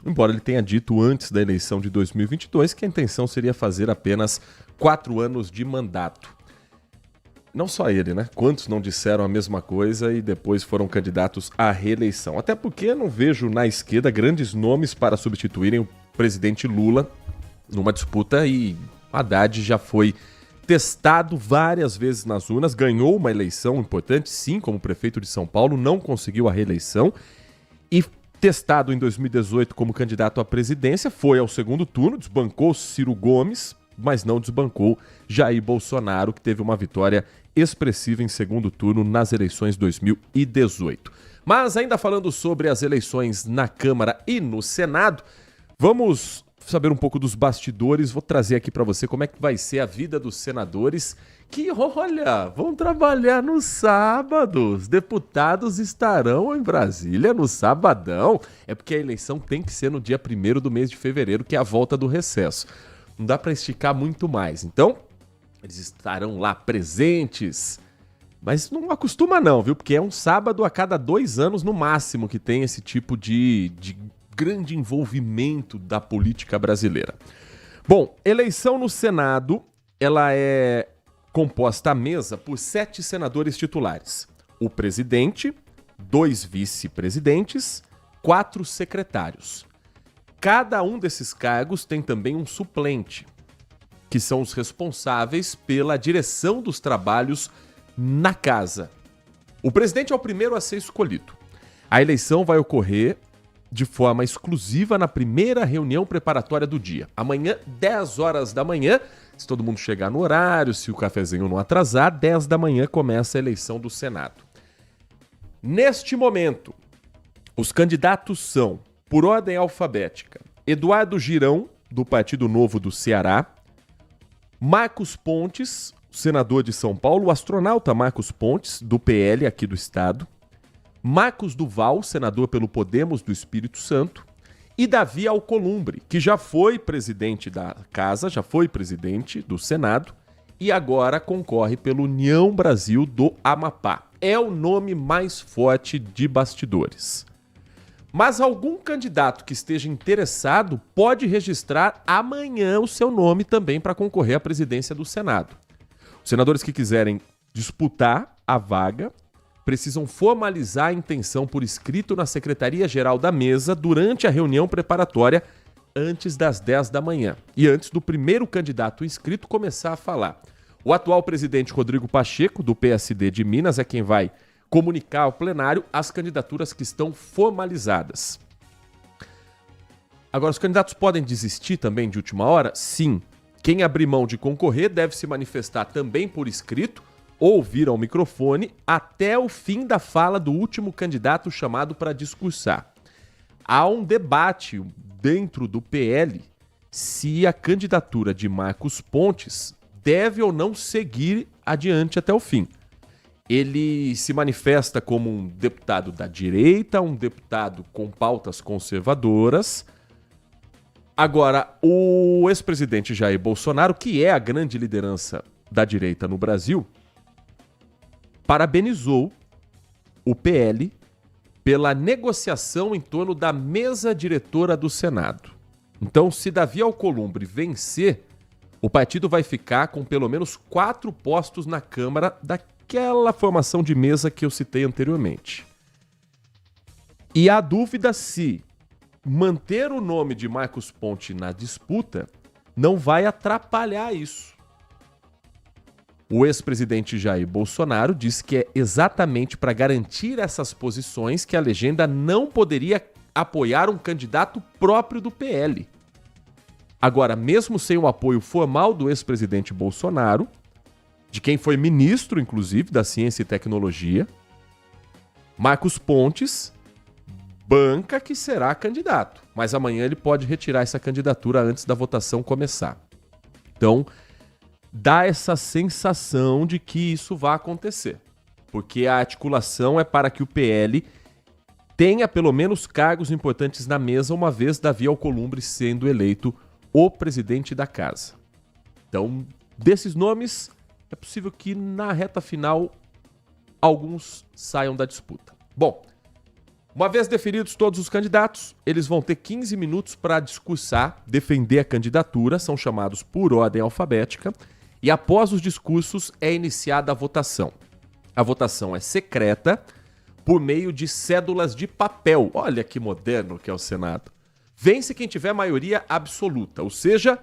embora ele tenha dito antes da eleição de 2022 que a intenção seria fazer apenas 4 anos de mandato. Não só ele, né? Quantos não disseram a mesma coisa e depois foram candidatos à reeleição? Até porque não vejo na esquerda grandes nomes para substituírem o presidente Lula numa disputa, e Haddad já foi testado várias vezes nas urnas, ganhou uma eleição importante, sim, como prefeito de São Paulo, não conseguiu a reeleição, e testado em 2018 como candidato à presidência, foi ao segundo turno, desbancou Ciro Gomes, mas não desbancou Jair Bolsonaro, que teve uma vitória expressiva em segundo turno nas eleições 2018. Mas ainda falando sobre as eleições na Câmara e no Senado, vamos saber um pouco dos bastidores. Vou trazer aqui para você como é que vai ser a vida dos senadores que, olha, vão trabalhar no sábado. Os deputados estarão em Brasília no sabadão. É porque a eleição tem que ser no dia 1º do mês de fevereiro, que é a volta do recesso. Não dá para esticar muito mais. Então, eles estarão lá presentes. Mas não acostuma não, viu? Porque é um sábado a cada 2 anos no máximo que tem esse tipo de grande envolvimento da política brasileira. Bom, eleição no Senado, ela é composta à mesa por 7 senadores titulares. O presidente, 2 vice-presidentes, 4 secretários. Cada um desses cargos tem também um suplente, que são os responsáveis pela direção dos trabalhos na casa. O presidente é o primeiro a ser escolhido. A eleição vai ocorrer de forma exclusiva na primeira reunião preparatória do dia. Amanhã, 10 horas da manhã, se todo mundo chegar no horário, se o cafezinho não atrasar, 10 da manhã começa a eleição do Senado. Neste momento, os candidatos são, por ordem alfabética, Eduardo Girão, do Partido Novo do Ceará, Marcos Pontes, senador de São Paulo, o astronauta Marcos Pontes, do PL aqui do estado, Marcos Duval, senador pelo Podemos do Espírito Santo, e Davi Alcolumbre, que já foi presidente da Casa, já foi presidente do Senado e agora concorre pelo União Brasil do Amapá. É o nome mais forte de bastidores. Mas algum candidato que esteja interessado pode registrar amanhã o seu nome também para concorrer à presidência do Senado. Os senadores que quiserem disputar a vaga precisam formalizar a intenção por escrito na Secretaria-Geral da Mesa durante a reunião preparatória antes das 10 da manhã e antes do primeiro candidato inscrito começar a falar. O atual presidente Rodrigo Pacheco, do PSD de Minas, é quem vai comunicar ao plenário as candidaturas que estão formalizadas. Agora, os candidatos podem desistir também de última hora? Sim. Quem abrir mão de concorrer deve se manifestar também por escrito ou vir ao microfone até o fim da fala do último candidato chamado para discursar. Há um debate dentro do PL se a candidatura de Marcos Pontes deve ou não seguir adiante até o fim. Ele se manifesta como um deputado da direita, um deputado com pautas conservadoras. Agora, o ex-presidente Jair Bolsonaro, que é a grande liderança da direita no Brasil parabenizou o PL pela negociação em torno da mesa diretora do Senado. Então, se Davi Alcolumbre vencer, o partido vai ficar com pelo menos 4 postos na Câmara daquela formação de mesa que eu citei anteriormente. E há dúvida se manter o nome de Marcos Pontes na disputa não vai atrapalhar isso. O ex-presidente Jair Bolsonaro disse que é exatamente para garantir essas posições que a legenda não poderia apoiar um candidato próprio do PL. Agora, mesmo sem o apoio formal do ex-presidente Bolsonaro, de quem foi ministro, inclusive, da Ciência e Tecnologia, Marcos Pontes banca que será candidato, mas amanhã ele pode retirar essa candidatura antes da votação começar. Então, dá essa sensação de que isso vai acontecer, porque a articulação é para que o PL tenha pelo menos cargos importantes na mesa, uma vez Davi Alcolumbre sendo eleito o presidente da casa. Então, desses nomes, é possível que na reta final alguns saiam da disputa. Bom, uma vez definidos todos os candidatos, eles vão ter 15 minutos para discursar, defender a candidatura, são chamados por ordem alfabética, e após os discursos é iniciada a votação. A votação é secreta por meio de cédulas de papel. Olha que moderno que é o Senado. Vence quem tiver maioria absoluta, ou seja,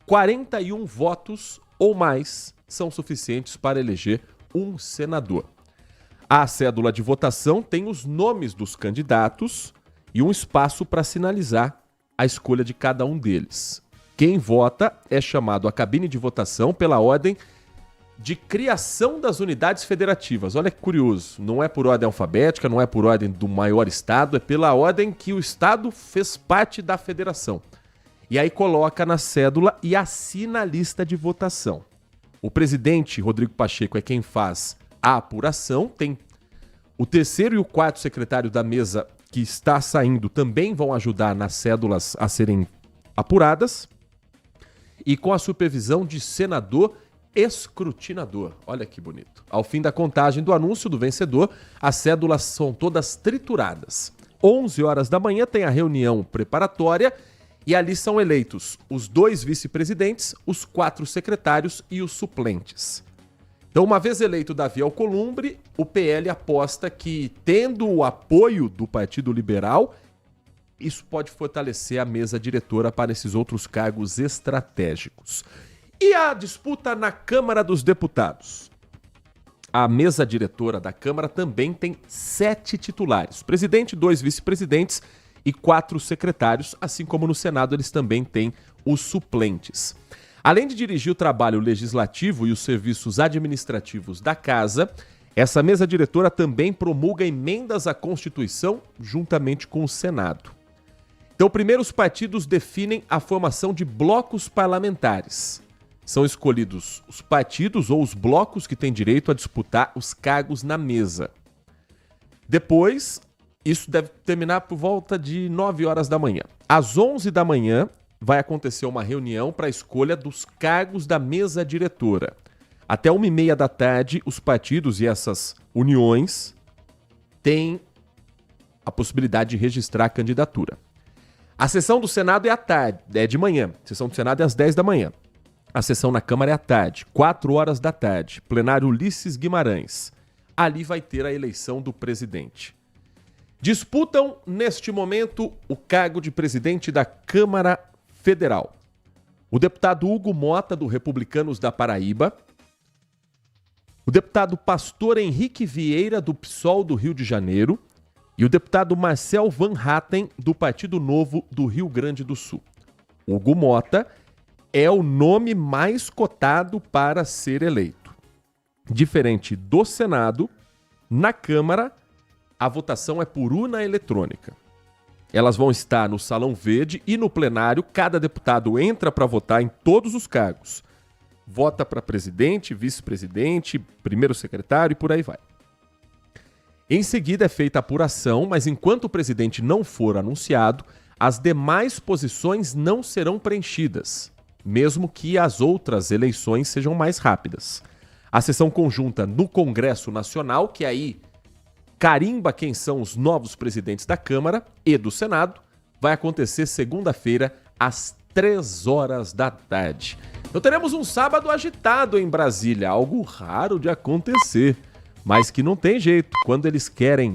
41 votos ou mais são suficientes para eleger um senador. A cédula de votação tem os nomes dos candidatos e um espaço para sinalizar a escolha de cada um deles. Quem vota é chamado à cabine de votação pela ordem de criação das unidades federativas. Olha que curioso, não é por ordem alfabética, não é por ordem do maior estado, é pela ordem que o estado fez parte da federação. E aí coloca na cédula e assina a lista de votação. O presidente, Rodrigo Pacheco, é quem faz a apuração, tem o terceiro e o quarto secretário da mesa que está saindo também vão ajudar nas cédulas a serem apuradas, e com a supervisão de senador escrutinador. Olha que bonito. Ao fim da contagem do anúncio do vencedor, as cédulas são todas trituradas. 11 horas da manhã tem a reunião preparatória e ali são eleitos os 2 vice-presidentes, os 4 secretários e os suplentes. Então, uma vez eleito Davi Alcolumbre, o PL aposta que, tendo o apoio do Partido Liberal, isso pode fortalecer a mesa diretora para esses outros cargos estratégicos. E a disputa na Câmara dos Deputados? A mesa diretora da Câmara também tem 7 titulares. Presidente, 2 vice-presidentes e 4 secretários, assim como no Senado eles também têm os suplentes. Além de dirigir o trabalho legislativo e os serviços administrativos da Casa, essa mesa diretora também promulga emendas à Constituição juntamente com o Senado. Então, primeiro os partidos definem a formação de blocos parlamentares. São escolhidos os partidos ou os blocos que têm direito a disputar os cargos na mesa. Depois, isso deve terminar por volta de 9 horas da manhã. Às 11 da manhã, vai acontecer uma reunião para a escolha dos cargos da mesa diretora. Até 1h30 da tarde, os partidos e essas uniões têm a possibilidade de registrar a candidatura. A sessão do Senado é à tarde, é de manhã. A sessão do Senado é às 10 da manhã. A sessão na Câmara é à tarde, 4 horas da tarde. Plenário Ulisses Guimarães. Ali vai ter a eleição do presidente. Disputam, neste momento, o cargo de presidente da Câmara Federal. O deputado Hugo Mota, do Republicanos da Paraíba. O deputado Pastor Henrique Vieira, do PSOL do Rio de Janeiro. E o deputado Marcel Van Hatten, do Partido Novo do Rio Grande do Sul. Hugo Mota é o nome mais cotado para ser eleito. Diferente do Senado, na Câmara, a votação é por urna eletrônica. Elas vão estar no Salão Verde e no plenário, cada deputado entra para votar em todos os cargos. Vota para presidente, vice-presidente, primeiro secretário e por aí vai. Em seguida é feita a apuração, mas enquanto o presidente não for anunciado, as demais posições não serão preenchidas. mesmo que as outras eleições sejam mais rápidas. A sessão conjunta no Congresso Nacional, que aí carimba quem são os novos presidentes da Câmara e do Senado, vai acontecer segunda-feira, às 3 horas da tarde. Então teremos um sábado agitado em Brasília, algo raro de acontecer, mas que não tem jeito. Quando eles querem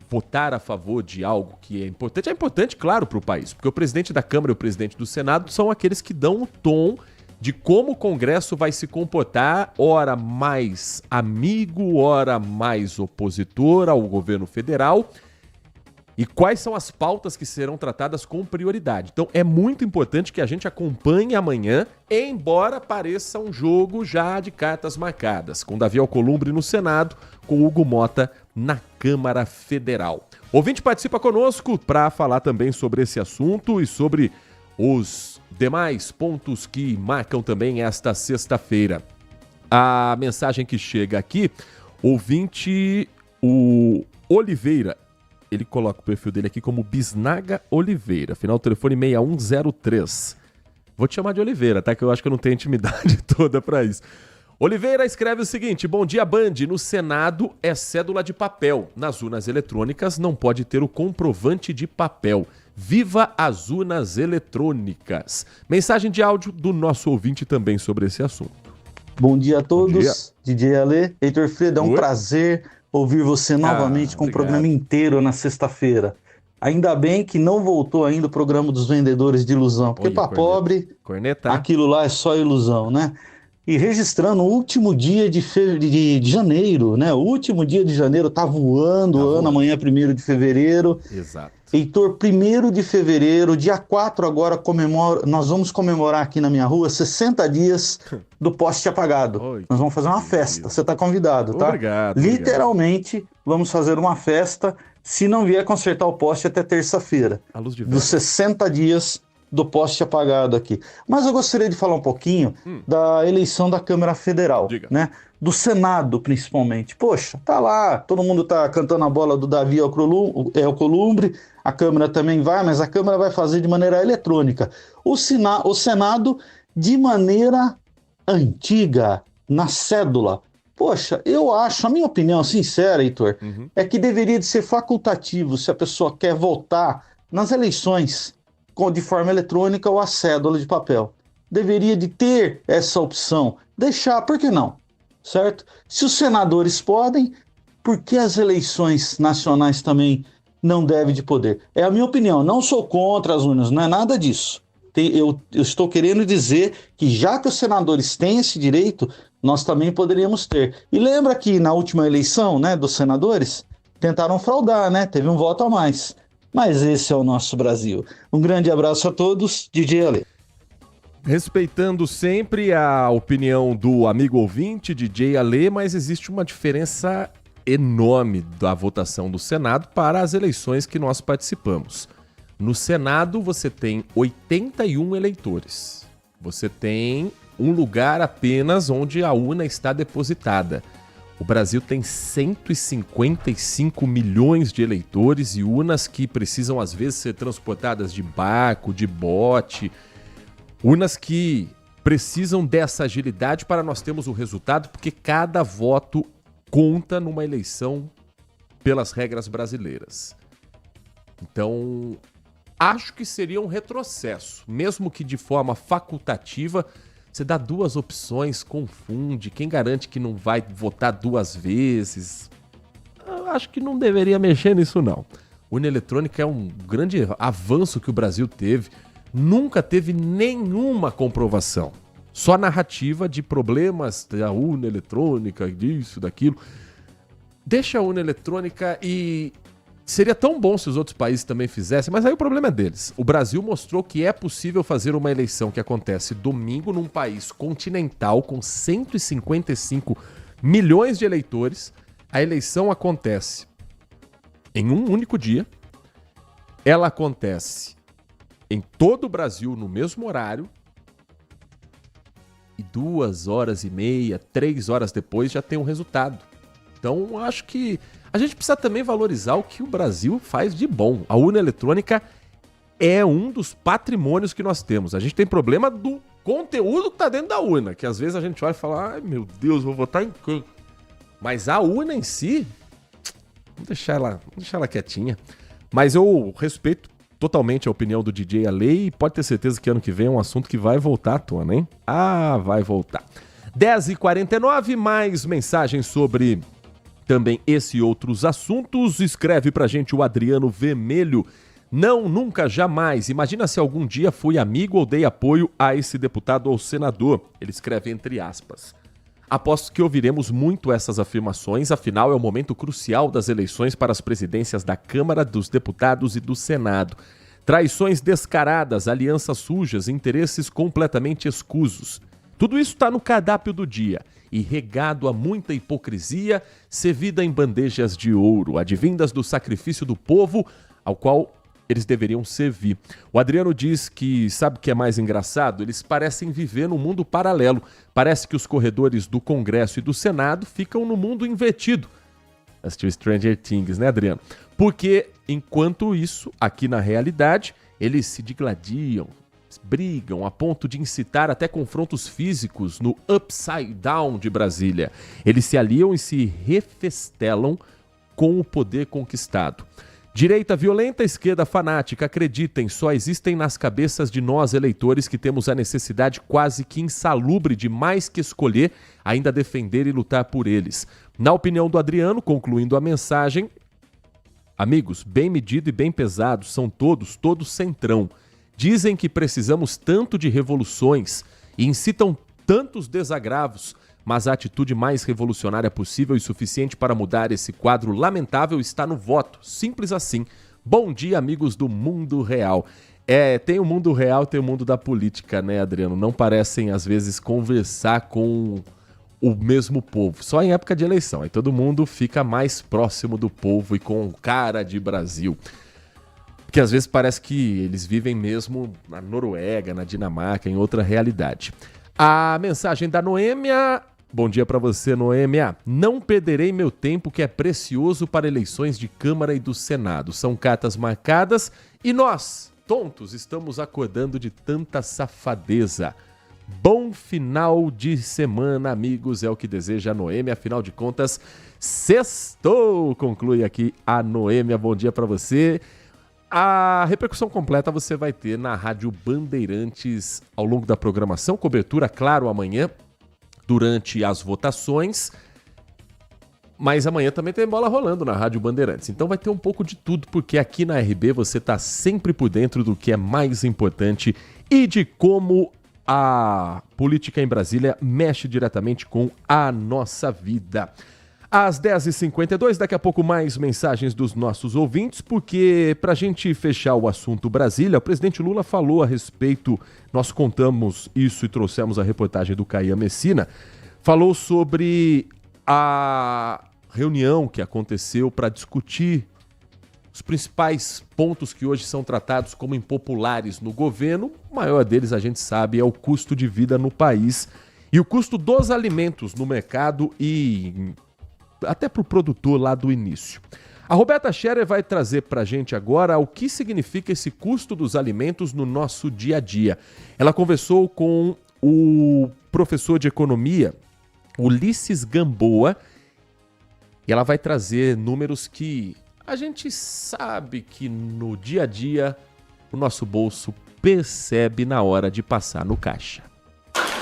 votar a favor de algo que é importante, claro, para o país, porque o presidente da Câmara e o presidente do Senado são aqueles que dão o tom de como o Congresso vai se comportar, ora mais amigo, ora mais opositor ao governo federal, e quais são as pautas que serão tratadas com prioridade. Então é muito importante que a gente acompanhe amanhã, embora pareça um jogo já de cartas marcadas, com Davi Alcolumbre no Senado, com Hugo Mota na Câmara Federal. O ouvinte participa conosco para falar também sobre esse assunto e sobre os demais pontos que marcam também esta sexta-feira. A mensagem que chega aqui, ouvinte, o Oliveira, ele coloca o perfil dele aqui como Bisnaga Oliveira, final do telefone 6103. Vou te chamar de Oliveira, tá? Que eu acho que eu não tenho intimidade toda para isso. Oliveira escreve o seguinte: bom dia, Band. No Senado é cédula de papel. Nas urnas eletrônicas não pode ter o comprovante de papel. Viva as urnas eletrônicas. Mensagem de áudio do nosso ouvinte também sobre esse assunto. Bom dia a todos. DJ Ale, Heitor Fredo, é um prazer ouvir você novamente com o programa inteiro na sexta-feira. Ainda bem que não voltou ainda o programa dos vendedores de ilusão, porque para pobre, aquilo lá é só ilusão, né? E registrando o último dia de janeiro, né? O último dia de janeiro tá voando, amanhã é 1º de fevereiro. Exato. Heitor, 1º de fevereiro, dia 4 agora, nós vamos comemorar aqui na minha rua 60 dias do poste apagado. Nós vamos fazer uma festa, você tá convidado, tá? Obrigado. Literalmente, vamos fazer uma festa, se não vier consertar o poste até terça-feira. A luz de dos 60 dias do poste apagado aqui. Mas eu gostaria de falar um pouquinho da eleição da Câmara Federal, né? Do Senado, principalmente. Poxa, tá lá, todo mundo tá cantando a bola do Davi Alcolumbre, a Câmara também vai, mas a Câmara vai fazer de maneira eletrônica. O Senado, de maneira antiga, na cédula. Poxa, eu acho, a minha opinião sincera, Heitor, é que deveria de ser facultativo se a pessoa quer votar nas eleições de forma eletrônica ou a cédula de papel. Deveria de ter essa opção. Deixar, por que não? Certo? Se os senadores podem, por que as eleições nacionais também não devem de poder? É a minha opinião. Não sou contra as urnas, não é nada disso. Eu estou querendo dizer que já que os senadores têm esse direito, nós também poderíamos ter. E lembra que na última eleição, né, dos senadores, tentaram fraudar, né? Teve um voto a mais. Mas esse é o nosso Brasil. Um grande abraço a todos, DJ Ale. Respeitando sempre a opinião do amigo ouvinte, DJ Ale, mas existe uma diferença enorme da votação do Senado para as eleições que nós participamos. No Senado você tem 81 eleitores. Você tem um lugar apenas onde a urna está depositada. O Brasil tem 155 milhões de eleitores e urnas que precisam às vezes ser transportadas de barco, de bote. Urnas que precisam dessa agilidade para nós termos o resultado, porque cada voto conta numa eleição pelas regras brasileiras. Então, acho que seria um retrocesso, mesmo que de forma facultativa. Você dá duas opções, confunde. Quem garante que não vai votar duas vezes? Eu acho que não deveria mexer nisso, não. Urna eletrônica é um grande avanço que o Brasil teve. Nunca teve nenhuma comprovação. Só narrativa de problemas da urna eletrônica, disso, daquilo. Deixa a urna eletrônica e... Seria tão bom se os outros países também fizessem, mas aí o problema é deles. O Brasil mostrou que é possível fazer uma eleição que acontece domingo num país continental com 155 milhões de eleitores. A eleição acontece em um único dia. Ela acontece em todo o Brasil no mesmo horário. E 2 horas e meia, 3 horas depois já tem um resultado. Então, acho que a gente precisa também valorizar o que o Brasil faz de bom. A urna eletrônica é um dos patrimônios que nós temos. A gente tem problema do conteúdo que está dentro da urna, que às vezes a gente olha e fala, ai meu Deus, vou votar em quem? Mas a urna em si, vamos deixar ela quietinha. Mas eu respeito totalmente a opinião do DJ Alei e pode ter certeza que ano que vem é um assunto que vai voltar à tona, hein? Ah, vai voltar. 10h49, mais mensagens sobre também esse e outros assuntos. Escreve pra gente o Adriano Vermelho. Não, nunca, jamais. Imagina se algum dia fui amigo ou dei apoio a esse deputado ou senador. Ele escreve entre aspas. Aposto que ouviremos muito essas afirmações, afinal é o momento crucial das eleições para as presidências da Câmara, dos Deputados e do Senado. Traições descaradas, alianças sujas, interesses completamente escusos. Tudo isso está no cardápio do dia e regado a muita hipocrisia, servida em bandejas de ouro, advindas do sacrifício do povo ao qual eles deveriam servir. O Adriano diz que, sabe o que é mais engraçado? Eles parecem viver num mundo paralelo. Parece que os corredores do Congresso e do Senado ficam no mundo invertido. Assistiu Stranger Things, né, Adriano? Porque, enquanto isso, aqui na realidade, eles se digladiam, brigam a ponto de incitar até confrontos físicos no Upside Down de Brasília. Eles se aliam e se refestelam com o poder conquistado. Direita violenta, esquerda fanática, acreditem, só existem nas cabeças de nós eleitores que temos a necessidade quase que insalubre de mais que escolher, ainda defender e lutar por eles. Na opinião do Adriano, concluindo a mensagem, amigos, bem medido e bem pesado, são todos centrão. Dizem que precisamos tanto de revoluções e incitam tantos desagravos, mas a atitude mais revolucionária possível e suficiente para mudar esse quadro lamentável está no voto. Simples assim. Bom dia, amigos do mundo real. Tem o mundo real, tem o mundo da política, né, Adriano? Não parecem, às vezes, conversar com o mesmo povo. Só em época de eleição. Aí todo mundo fica mais próximo do povo e com cara de Brasil. Porque às vezes parece que eles vivem mesmo na Noruega, na Dinamarca, em outra realidade. A mensagem da Noêmia... Bom dia para você, Noêmia. Não perderei meu tempo, que é precioso para eleições de Câmara e do Senado. São cartas marcadas e nós, tontos, estamos acordando de tanta safadeza. Bom final de semana, amigos, é o que deseja a Noêmia. Afinal de contas, sextou! Conclui aqui a Noêmia. Bom dia para você. A repercussão completa você vai ter na Rádio Bandeirantes ao longo da programação. Cobertura, claro, amanhã, durante as votações, mas amanhã também tem bola rolando na Rádio Bandeirantes. Então vai ter um pouco de tudo, porque aqui na RB você está sempre por dentro do que é mais importante e de como a política em Brasília mexe diretamente com a nossa vida. Às 10h52, daqui a pouco mais mensagens dos nossos ouvintes, porque para a gente fechar o assunto Brasília, o presidente Lula falou a respeito, nós contamos isso e trouxemos a reportagem do Caia Messina, falou sobre a reunião que aconteceu para discutir os principais pontos que hoje são tratados como impopulares no governo. O maior deles, a gente sabe, é o custo de vida no país e o custo dos alimentos no mercado e até para o produtor lá do início. A Roberta Scherer vai trazer para a gente agora o que significa esse custo dos alimentos no nosso dia a dia. Ela conversou com o professor de economia, Ulisses Gamboa, e ela vai trazer números que a gente sabe que no dia a dia o nosso bolso percebe na hora de passar no caixa.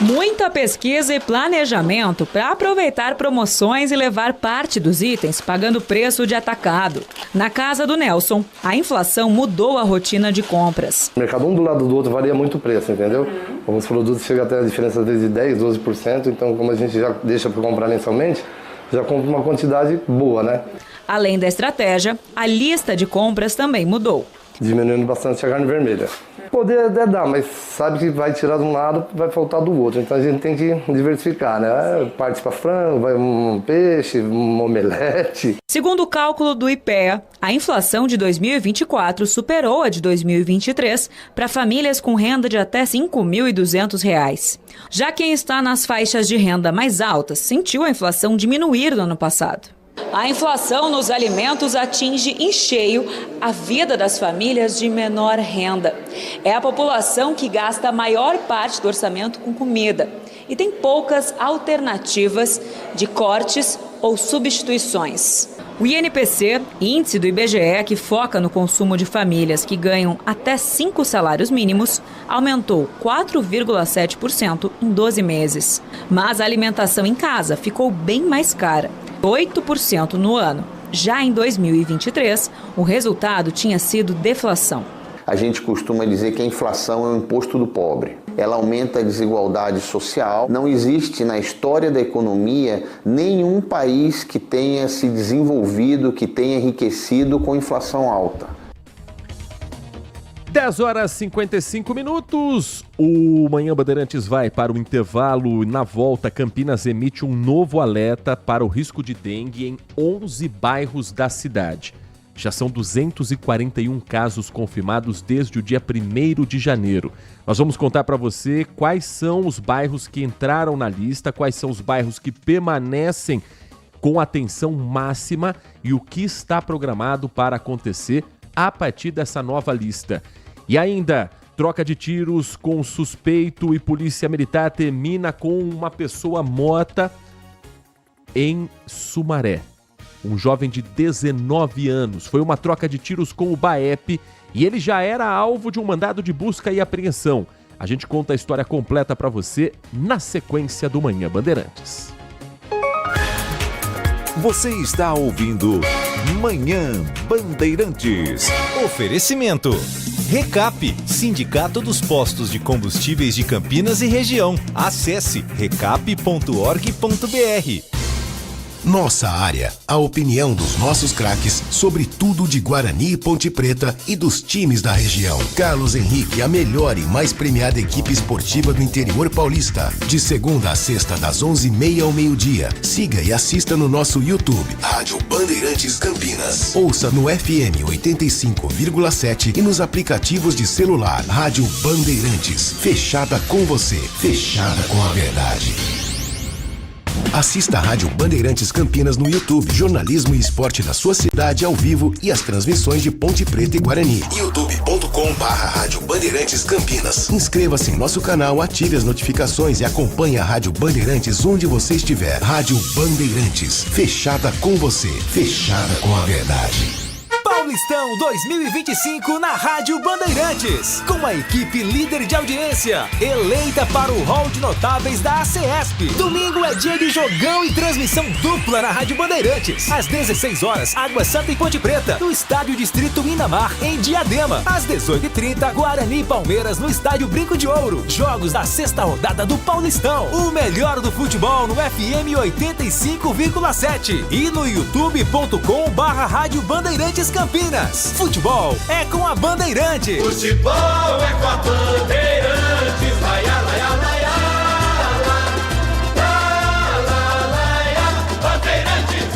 Muita pesquisa e planejamento para aproveitar promoções e levar parte dos itens pagando preço de atacado. Na casa do Nelson, a inflação mudou a rotina de compras. O mercado um do lado do outro varia muito o preço, entendeu? Alguns produtos chegam até a diferença de 10%, 12%, então como a gente já deixa para comprar mensalmente, já compra uma quantidade boa, né? Além da estratégia, a lista de compras também mudou. Diminuindo bastante a carne vermelha. Poder até dar, mas sabe que vai tirar de um lado, vai faltar do outro. Então a gente tem que diversificar, né? Parte para frango, vai um peixe, um omelete. Segundo o cálculo do IPEA, a inflação de 2024 superou a de 2023 para famílias com renda de até R$ 5.200. Já quem está nas faixas de renda mais altas sentiu a inflação diminuir no ano passado. A inflação nos alimentos atinge em cheio a vida das famílias de menor renda. É a população que gasta a maior parte do orçamento com comida e tem poucas alternativas de cortes ou substituições. O INPC, índice do IBGE, que foca no consumo de famílias que ganham até 5 salários mínimos, aumentou 4,7% em 12 meses. Mas a alimentação em casa ficou bem mais cara, 8% no ano. Já em 2023, o resultado tinha sido deflação. A gente costuma dizer que a inflação é o imposto do pobre. Ela aumenta a desigualdade social. Não existe na história da economia nenhum país que tenha se desenvolvido, que tenha enriquecido com inflação alta. 10 horas e 55 minutos. O Manhã Bandeirantes vai para o intervalo. Na volta, Campinas emite um novo alerta para o risco de dengue em 11 bairros da cidade. Já são 241 casos confirmados desde o dia 1º de janeiro. Nós vamos contar para você quais são os bairros que entraram na lista, quais são os bairros que permanecem com atenção máxima e o que está programado para acontecer a partir dessa nova lista. E ainda, troca de tiros com suspeito e polícia militar termina com uma pessoa morta em Sumaré. Um jovem de 19 anos. Foi uma troca de tiros com o BAEP e ele já era alvo de um mandado de busca e apreensão. A gente conta a história completa para você na sequência do Manhã Bandeirantes. Você está ouvindo Manhã Bandeirantes. Oferecimento. Recap, Sindicato dos Postos de Combustíveis de Campinas e Região. Acesse recap.org.br. Nossa área, a opinião dos nossos craques sobre tudo de Guarani e Ponte Preta e dos times da região. Carlos Henrique, a melhor e mais premiada equipe esportiva do interior paulista. De segunda a sexta, das 11h30 ao meio-dia. Siga e assista no nosso YouTube, Rádio Bandeirantes Campinas. Ouça no FM 85,7 e nos aplicativos de celular. Rádio Bandeirantes, fechada com você, fechada com a verdade. Assista a Rádio Bandeirantes Campinas no YouTube, jornalismo e esporte da sua cidade ao vivo e as transmissões de Ponte Preta e Guarani. youtube.com/Rádio Bandeirantes Campinas. Inscreva-se em nosso canal, ative as notificações e acompanhe a Rádio Bandeirantes onde você estiver. Rádio Bandeirantes, fechada com você, fechada com a verdade. Paulistão 2025 na Rádio Bandeirantes, com a equipe líder de audiência, eleita para o hall de notáveis da ACESP. Domingo é dia de jogão e transmissão dupla na Rádio Bandeirantes. Às 16 horas, Água Santa e Ponte Preta, no Estádio Distrito Inamar, em Diadema. Às 18h30, Guarani e Palmeiras, no Estádio Brinco de Ouro. Jogos da sexta rodada do Paulistão. O melhor do futebol no FM 85,7 e no youtube.com/Rádio Bandeirantes Campinas. Futebol é com a Bandeirantes. Futebol é com a Bandeirantes. Laia, laia, laia, Bandeirantes.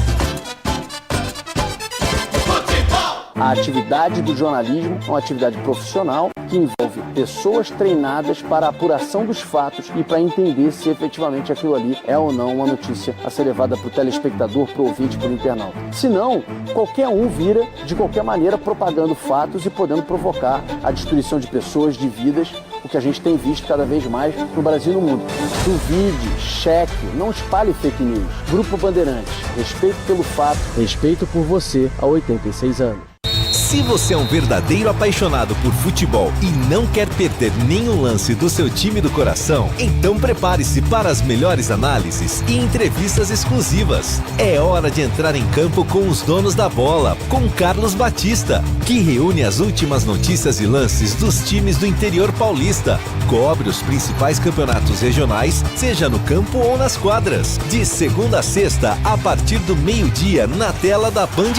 Futebol. A atividade do jornalismo é uma atividade profissional que envolve pessoas treinadas para a apuração dos fatos e para entender se efetivamente aquilo ali é ou não uma notícia a ser levada para o telespectador, para o ouvinte, para o internauta. Se não, qualquer um vira, de qualquer maneira, propagando fatos e podendo provocar a destruição de pessoas, de vidas, o que a gente tem visto cada vez mais no Brasil e no mundo. Duvide, cheque, não espalhe fake news. Grupo Bandeirantes, respeito pelo fato, respeito por você há 86 anos. Se você é um verdadeiro apaixonado por futebol e não quer perder nenhum lance do seu time do coração, então prepare-se para as melhores análises e entrevistas exclusivas. É hora de entrar em campo com os donos da bola, com Carlos Batista, que reúne as últimas notícias e lances dos times do interior paulista. Cobre os principais campeonatos regionais, seja no campo ou nas quadras. De segunda a sexta, a partir do meio-dia, na tela da Band+.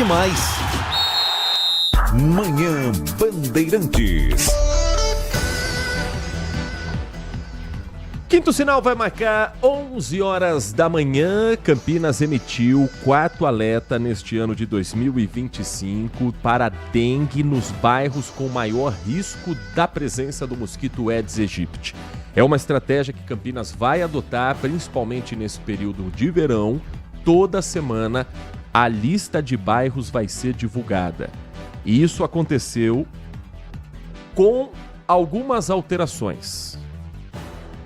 Manhã Bandeirantes. Quinto sinal vai marcar 11 horas da manhã. Campinas emitiu o quarto alerta neste ano de 2025 para dengue nos bairros com maior risco da presença do mosquito Aedes aegypti. É uma estratégia que Campinas vai adotar, principalmente nesse período de verão, toda semana, a lista de bairros vai ser divulgada. E isso aconteceu com algumas alterações.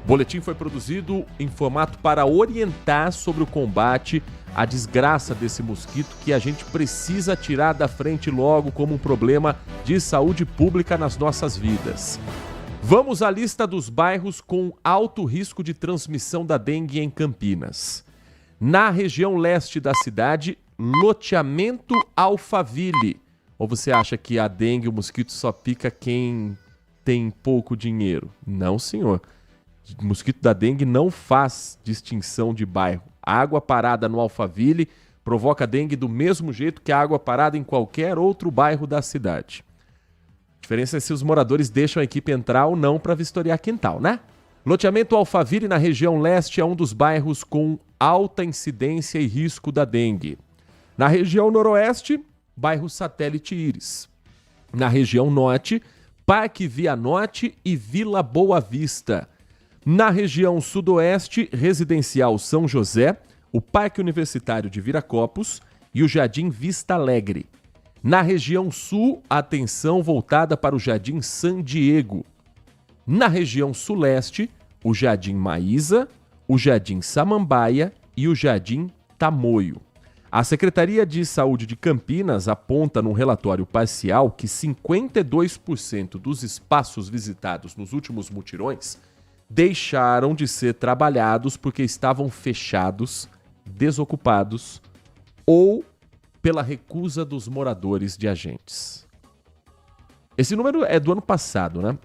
O boletim foi produzido em formato para orientar sobre o combate à desgraça desse mosquito que a gente precisa tirar da frente logo como um problema de saúde pública nas nossas vidas. Vamos à lista dos bairros com alto risco de transmissão da dengue em Campinas. Na região leste da cidade, loteamento Alphaville. Ou você acha que a dengue, o mosquito, só pica quem tem pouco dinheiro? Não, senhor. O mosquito da dengue não faz distinção de bairro. A água parada no Alphaville provoca dengue do mesmo jeito que a água parada em qualquer outro bairro da cidade. A diferença é se os moradores deixam a equipe entrar ou não para vistoriar quintal, né? Loteamento Alphaville, na região leste, é um dos bairros com alta incidência e risco da dengue. Na região noroeste, bairro Satélite Íris. Na região norte, Parque Via Norte e Vila Boa Vista. Na região sudoeste, Residencial São José, o Parque Universitário de Viracopos e o Jardim Vista Alegre. Na região sul, atenção voltada para o Jardim San Diego. Na região suleste, o Jardim Maísa, o Jardim Samambaia e o Jardim Tamoio. A Secretaria de Saúde de Campinas aponta num relatório parcial que 52% dos espaços visitados nos últimos mutirões deixaram de ser trabalhados porque estavam fechados, desocupados ou pela recusa dos moradores de agentes. Esse número é do ano passado, né?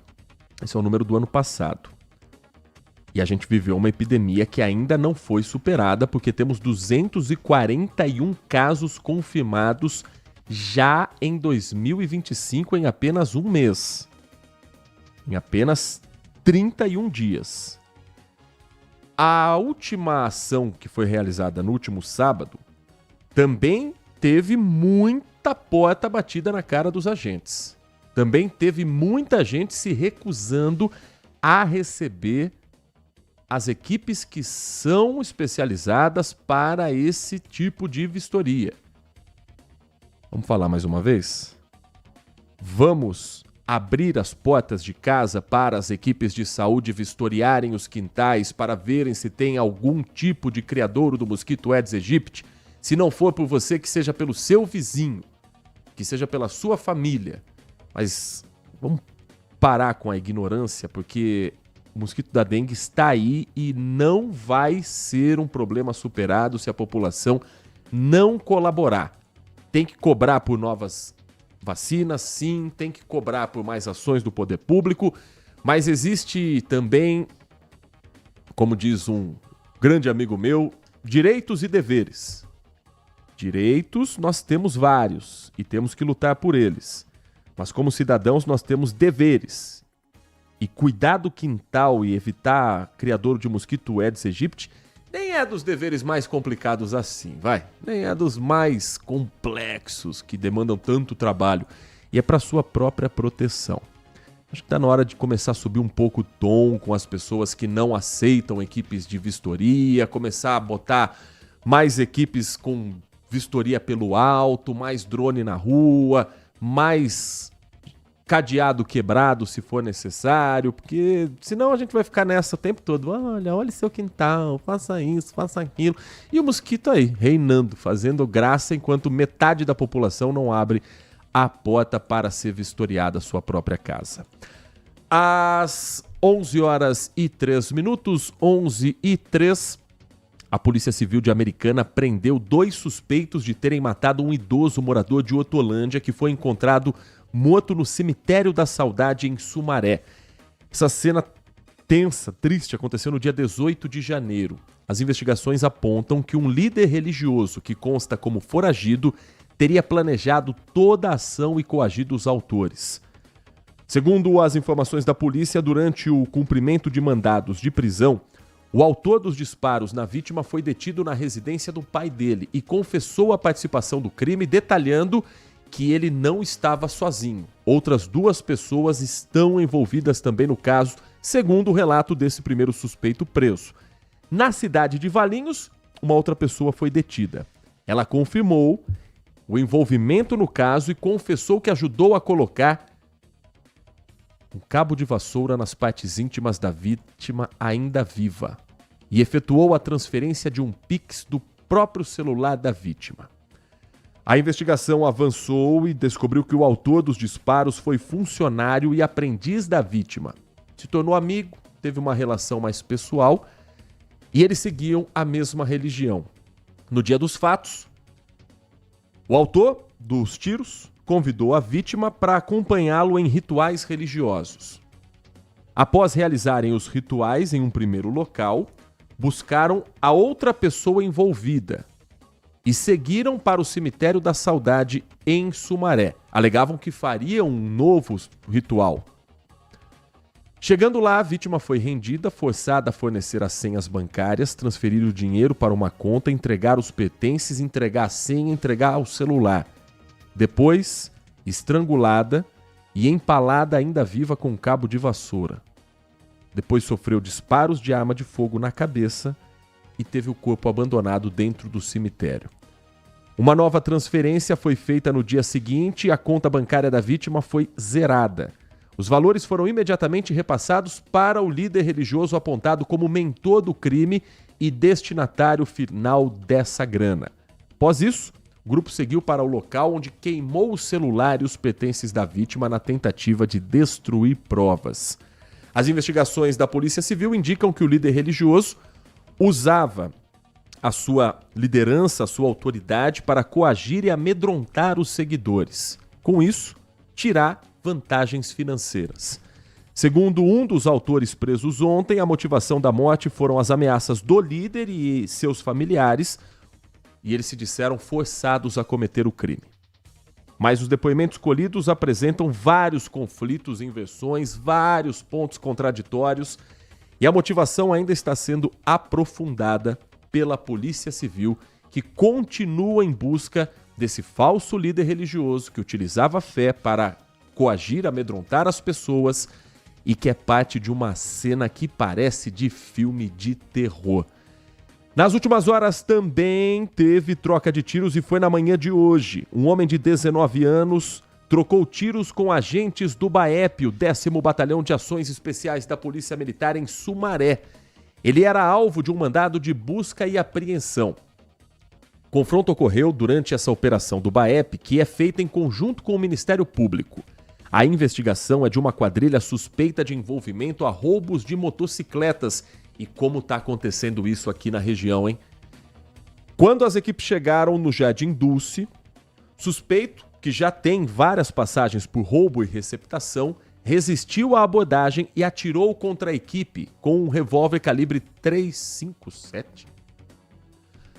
Esse é o número do ano passado. E a gente viveu uma epidemia que ainda não foi superada, porque temos 241 casos confirmados já em 2025, em apenas um mês. Em apenas 31 dias. A última ação que foi realizada no último sábado também teve muita porta batida na cara dos agentes. Também teve muita gente se recusando a receber as equipes que são especializadas para esse tipo de vistoria. Vamos falar mais uma vez? Vamos abrir as portas de casa para as equipes de saúde vistoriarem os quintais para verem se tem algum tipo de criadouro do mosquito Aedes aegypti? Se não for por você, que seja pelo seu vizinho, que seja pela sua família. Mas vamos parar com a ignorância, porque o mosquito da dengue está aí e não vai ser um problema superado se a população não colaborar. Tem que cobrar por novas vacinas, sim, tem que cobrar por mais ações do poder público, mas existe também, como diz um grande amigo meu, direitos e deveres. Direitos nós temos vários e temos que lutar por eles, mas como cidadãos nós temos deveres. E cuidar do quintal e evitar criadouro de mosquito Aedes aegypti nem é dos deveres mais complicados assim, vai. Nem é dos mais complexos que demandam tanto trabalho. E é para sua própria proteção. Acho que está na hora de começar a subir um pouco o tom com as pessoas que não aceitam equipes de vistoria, começar a botar mais equipes com vistoria pelo alto, mais drone na rua, mais cadeado quebrado se for necessário, porque senão a gente vai ficar nessa o tempo todo. Olha seu quintal, faça isso, faça aquilo. E o mosquito aí, reinando, fazendo graça, enquanto metade da população não abre a porta para ser vistoriada a sua própria casa. Às 11h03, 11h03, a Polícia Civil de Americana prendeu 2 suspeitos de terem matado um idoso morador de Hortolândia que foi encontrado morto no Cemitério da Saudade, em Sumaré. Essa cena tensa, triste, aconteceu no dia 18 de janeiro. As investigações apontam que um líder religioso que consta como foragido teria planejado toda a ação e coagido os autores. Segundo as informações da polícia, durante o cumprimento de mandados de prisão, o autor dos disparos na vítima foi detido na residência do pai dele e confessou a participação do crime, detalhando que ele não estava sozinho. Outras 2 pessoas estão envolvidas também no caso, segundo o relato desse primeiro suspeito preso. Na cidade de Valinhos, uma outra pessoa foi detida. Ela confirmou o envolvimento no caso e confessou que ajudou a colocar um cabo de vassoura nas partes íntimas da vítima ainda viva e efetuou a transferência de um Pix do próprio celular da vítima. A investigação avançou e descobriu que o autor dos disparos foi funcionário e aprendiz da vítima. Se tornou amigo, teve uma relação mais pessoal e eles seguiam a mesma religião. No dia dos fatos, o autor dos tiros convidou a vítima para acompanhá-lo em rituais religiosos. Após realizarem os rituais em um primeiro local, buscaram a outra pessoa envolvida e seguiram para o cemitério da Saudade em Sumaré. Alegavam que fariam um novo ritual. Chegando lá, a vítima foi rendida, forçada a fornecer as senhas bancárias, transferir o dinheiro para uma conta, entregar os pertences, entregar a senha, entregar o celular. Depois, estrangulada e empalada ainda viva com um cabo de vassoura. Depois sofreu disparos de arma de fogo na cabeça e teve o corpo abandonado dentro do cemitério. Uma nova transferência foi feita no dia seguinte e a conta bancária da vítima foi zerada. Os valores foram imediatamente repassados para o líder religioso apontado como mentor do crime e destinatário final dessa grana. Após isso, o grupo seguiu para o local onde queimou o celular e os pertences da vítima na tentativa de destruir provas. As investigações da Polícia Civil indicam que o líder religioso usava a sua liderança, a sua autoridade para coagir e amedrontar os seguidores. Com isso, tirar vantagens financeiras. Segundo um dos autores presos ontem, a motivação da morte foram as ameaças do líder e seus familiares, e eles se disseram forçados a cometer o crime. Mas os depoimentos colhidos apresentam vários conflitos em versões, vários pontos contraditórios, e a motivação ainda está sendo aprofundada pela Polícia Civil, que continua em busca desse falso líder religioso que utilizava a fé para coagir, amedrontar as pessoas e que é parte de uma cena que parece de filme de terror. Nas últimas horas também teve troca de tiros e foi na manhã de hoje. Um homem de 19 anos trocou tiros com agentes do BAEP, o 10º Batalhão de Ações Especiais da Polícia Militar em Sumaré. Ele era alvo de um mandado de busca e apreensão. O confronto ocorreu durante essa operação do BAEP, que é feita em conjunto com o Ministério Público. A investigação é de uma quadrilha suspeita de envolvimento a roubos de motocicletas. E como está acontecendo isso aqui na região, hein? Quando as equipes chegaram no Jardim Dulce, suspeito, que já tem várias passagens por roubo e receptação, resistiu à abordagem e atirou contra a equipe com um revólver calibre .357.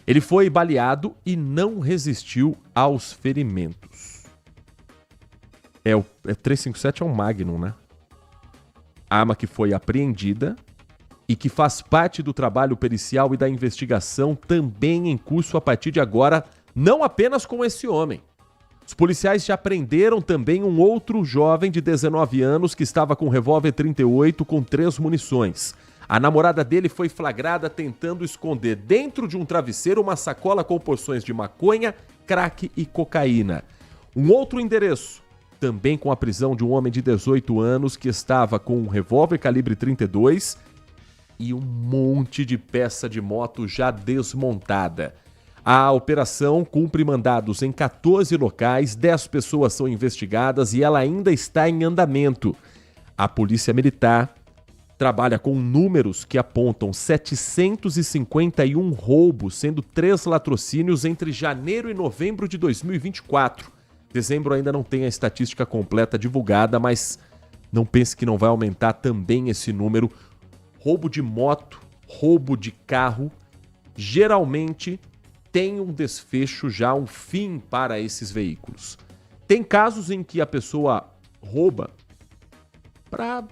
Ele foi baleado e não resistiu aos ferimentos. O 357 é um Magnum, né? A arma que foi apreendida e que faz parte do trabalho pericial e da investigação também em curso a partir de agora, não apenas com esse homem. Os policiais já prenderam também um outro jovem de 19 anos que estava com um revólver 38 com 3 munições. A namorada dele foi flagrada tentando esconder dentro de um travesseiro uma sacola com porções de maconha, crack e cocaína. Um outro endereço, também com a prisão de um homem de 18 anos que estava com um revólver calibre 32 e um monte de peça de moto já desmontada. A operação cumpre mandados em 14 locais, 10 pessoas são investigadas e ela ainda está em andamento. A Polícia Militar trabalha com números que apontam 751 roubos, sendo 3 latrocínios entre janeiro e novembro de 2024. Dezembro ainda não tem a estatística completa divulgada, mas não pense que não vai aumentar também esse número. Roubo de moto, roubo de carro, geralmente tem um desfecho já, um fim para esses veículos. Tem casos em que a pessoa rouba para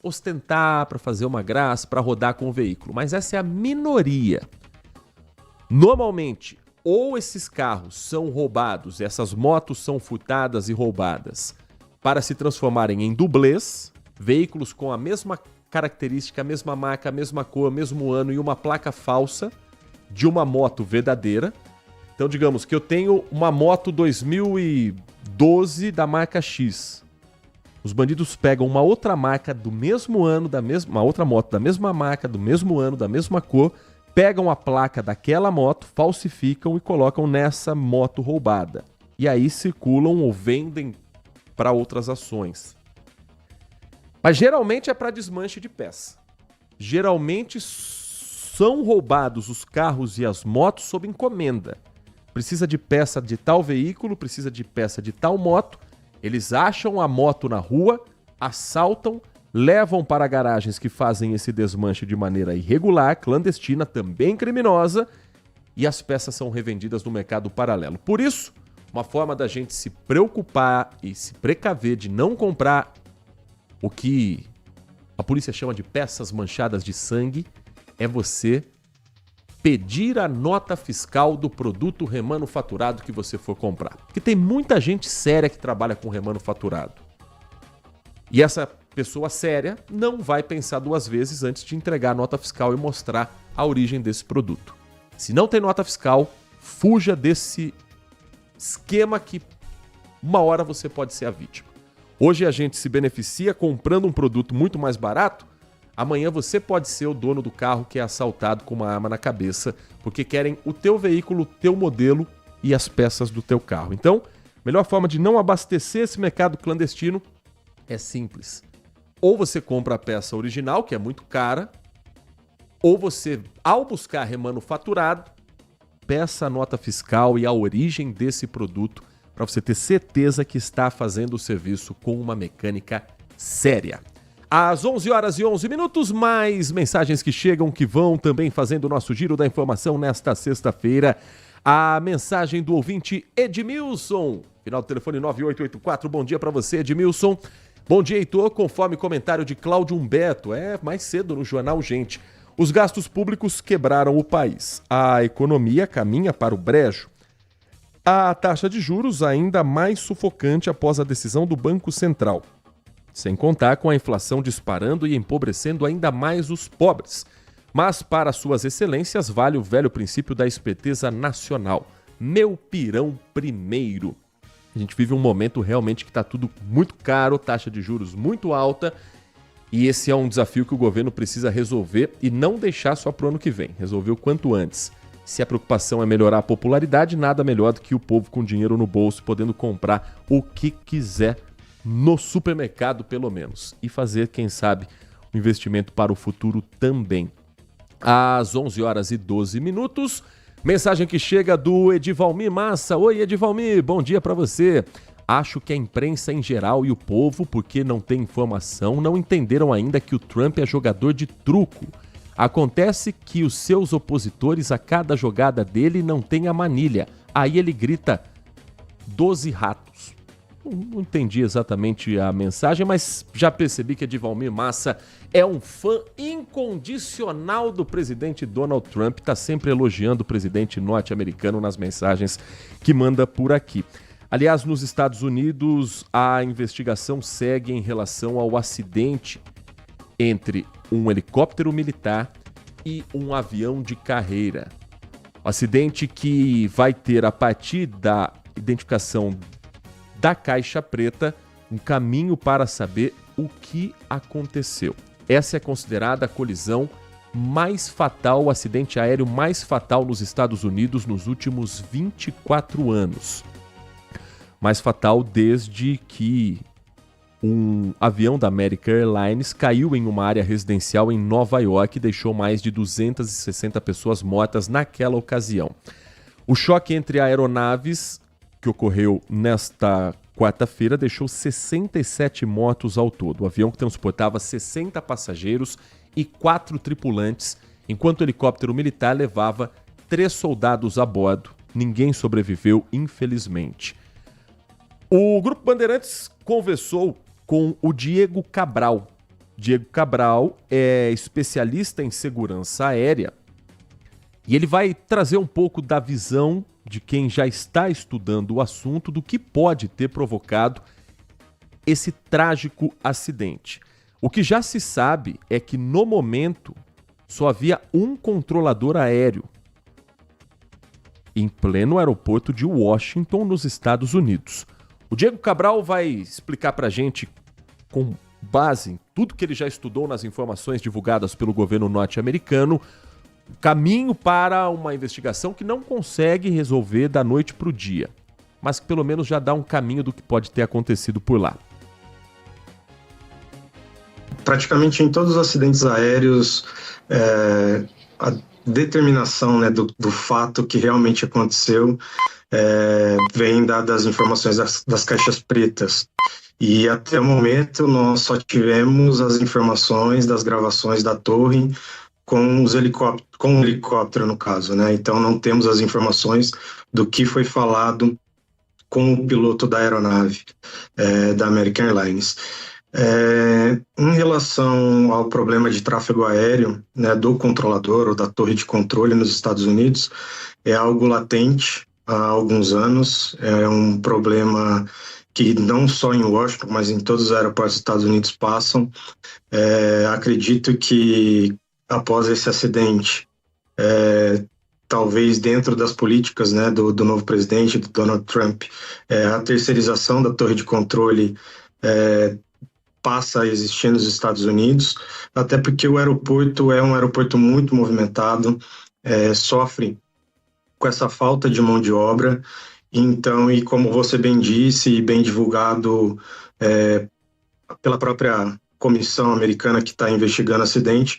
ostentar, para fazer uma graça, para rodar com o veículo, mas essa é a minoria. Normalmente, ou esses carros são roubados, essas motos são furtadas e roubadas para se transformarem em dublês, veículos com a mesma característica, a mesma marca, a mesma cor, mesmo ano e uma placa falsa de uma moto verdadeira. Então, digamos que eu tenho uma moto 2012 da marca X. Os bandidos pegam uma outra marca do mesmo ano, uma outra moto da mesma marca, do mesmo ano, da mesma cor, pegam a placa daquela moto, falsificam e colocam nessa moto roubada. E aí circulam ou vendem para outras ações. Mas geralmente é para desmanche de peça. Geralmente são roubados os carros e as motos sob encomenda. Precisa de peça de tal veículo, precisa de peça de tal moto. Eles acham a moto na rua, assaltam, levam para garagens que fazem esse desmanche de maneira irregular, clandestina, também criminosa, e as peças são revendidas no mercado paralelo. Por isso, uma forma da gente se preocupar e se precaver de não comprar o que a polícia chama de peças manchadas de sangue é você pedir a nota fiscal do produto remanufaturado que você for comprar. Porque tem muita gente séria que trabalha com remanufaturado. E essa pessoa séria não vai pensar duas vezes antes de entregar a nota fiscal e mostrar a origem desse produto. Se não tem nota fiscal, fuja desse esquema que uma hora você pode ser a vítima. Hoje a gente se beneficia comprando um produto muito mais barato, amanhã você pode ser o dono do carro que é assaltado com uma arma na cabeça, porque querem o teu veículo, o teu modelo e as peças do teu carro. Então, a melhor forma de não abastecer esse mercado clandestino é simples. Ou você compra a peça original, que é muito cara, ou você, ao buscar remanufaturado, peça a nota fiscal e a origem desse produto para você ter certeza que está fazendo o serviço com uma mecânica séria. Às 11h11, mais mensagens que chegam, que vão também fazendo o nosso giro da informação nesta sexta-feira. A mensagem do ouvinte Edmilson, final do telefone 9884, bom dia para você, Edmilson. Bom dia, Heitor, conforme comentário de Cláudio Humberto, mais cedo no Jornal Gente. Os gastos públicos quebraram o país. A economia caminha para o brejo. A taxa de juros ainda mais sufocante após a decisão do Banco Central. Sem contar com a inflação disparando e empobrecendo ainda mais os pobres. Mas para suas excelências vale o velho princípio da esperteza nacional. Meu pirão primeiro. A gente vive um momento realmente que está tudo muito caro, taxa de juros muito alta, e esse é um desafio que o governo precisa resolver e não deixar só para o ano que vem, resolver o quanto antes. Se a preocupação é melhorar a popularidade, nada melhor do que o povo com dinheiro no bolso, podendo comprar o que quiser no supermercado, pelo menos, e fazer, quem sabe, um investimento para o futuro também. Às 11h12, mensagem que chega do Edivalmir Massa. Oi, Edivalmir, bom dia para você. Acho que a imprensa em geral e o povo, porque não tem informação, não entenderam ainda que o Trump é jogador de truco. Acontece que os seus opositores, a cada jogada dele, não tem a manilha. Aí ele grita 12 ratos. Não entendi exatamente a mensagem, mas já percebi que Edivalmir Massa é um fã incondicional do presidente Donald Trump, está sempre elogiando o presidente norte-americano nas mensagens que manda por aqui. Aliás, nos Estados Unidos, a investigação segue em relação ao acidente entre um helicóptero militar e um avião de carreira. O acidente que vai ter, a partir da identificação da caixa preta, um caminho para saber o que aconteceu. Essa é considerada a colisão mais fatal, o acidente aéreo mais fatal nos Estados Unidos nos últimos 24 anos. Mais fatal desde que um avião da American Airlines caiu em uma área residencial em Nova York e deixou mais de 260 pessoas mortas naquela ocasião. O choque entre aeronaves, que ocorreu nesta quarta-feira, deixou 67 mortos ao todo. O avião que transportava 60 passageiros e 4 tripulantes, enquanto o helicóptero militar levava 3 soldados a bordo. Ninguém sobreviveu, infelizmente. O Grupo Bandeirantes conversou com o Diego Cabral. Diego Cabral é especialista em segurança aérea e ele vai trazer um pouco da visão de quem já está estudando o assunto do que pode ter provocado esse trágico acidente. O que já se sabe é que no momento só havia um controlador aéreo em pleno aeroporto de Washington, nos Estados Unidos. O Diego Cabral vai explicar pra gente, com base em tudo que ele já estudou nas informações divulgadas pelo governo norte-americano, o caminho para uma investigação que não consegue resolver da noite pro dia, mas que pelo menos já dá um caminho do que pode ter acontecido por lá. Praticamente em todos os acidentes aéreos, a determinação, né, do fato que realmente aconteceu vem das informações das caixas pretas. E até o momento nós só tivemos as informações das gravações da torre com o helicóptero, no caso, né? Então não temos as informações do que foi falado com o piloto da aeronave da American Airlines. Em relação ao problema de tráfego aéreo, né, do controlador ou da torre de controle nos Estados Unidos, é algo latente há alguns anos, é um problema que não só em Washington, mas em todos os aeroportos dos Estados Unidos passam. Acredito que após esse acidente, talvez dentro das políticas, né, do novo presidente, do Donald Trump, a terceirização da torre de controle passa a existir nos Estados Unidos, até porque o aeroporto é um aeroporto muito movimentado, sofre com essa falta de mão de obra. Então, e como você bem disse e bem divulgado pela própria comissão americana que está investigando o acidente,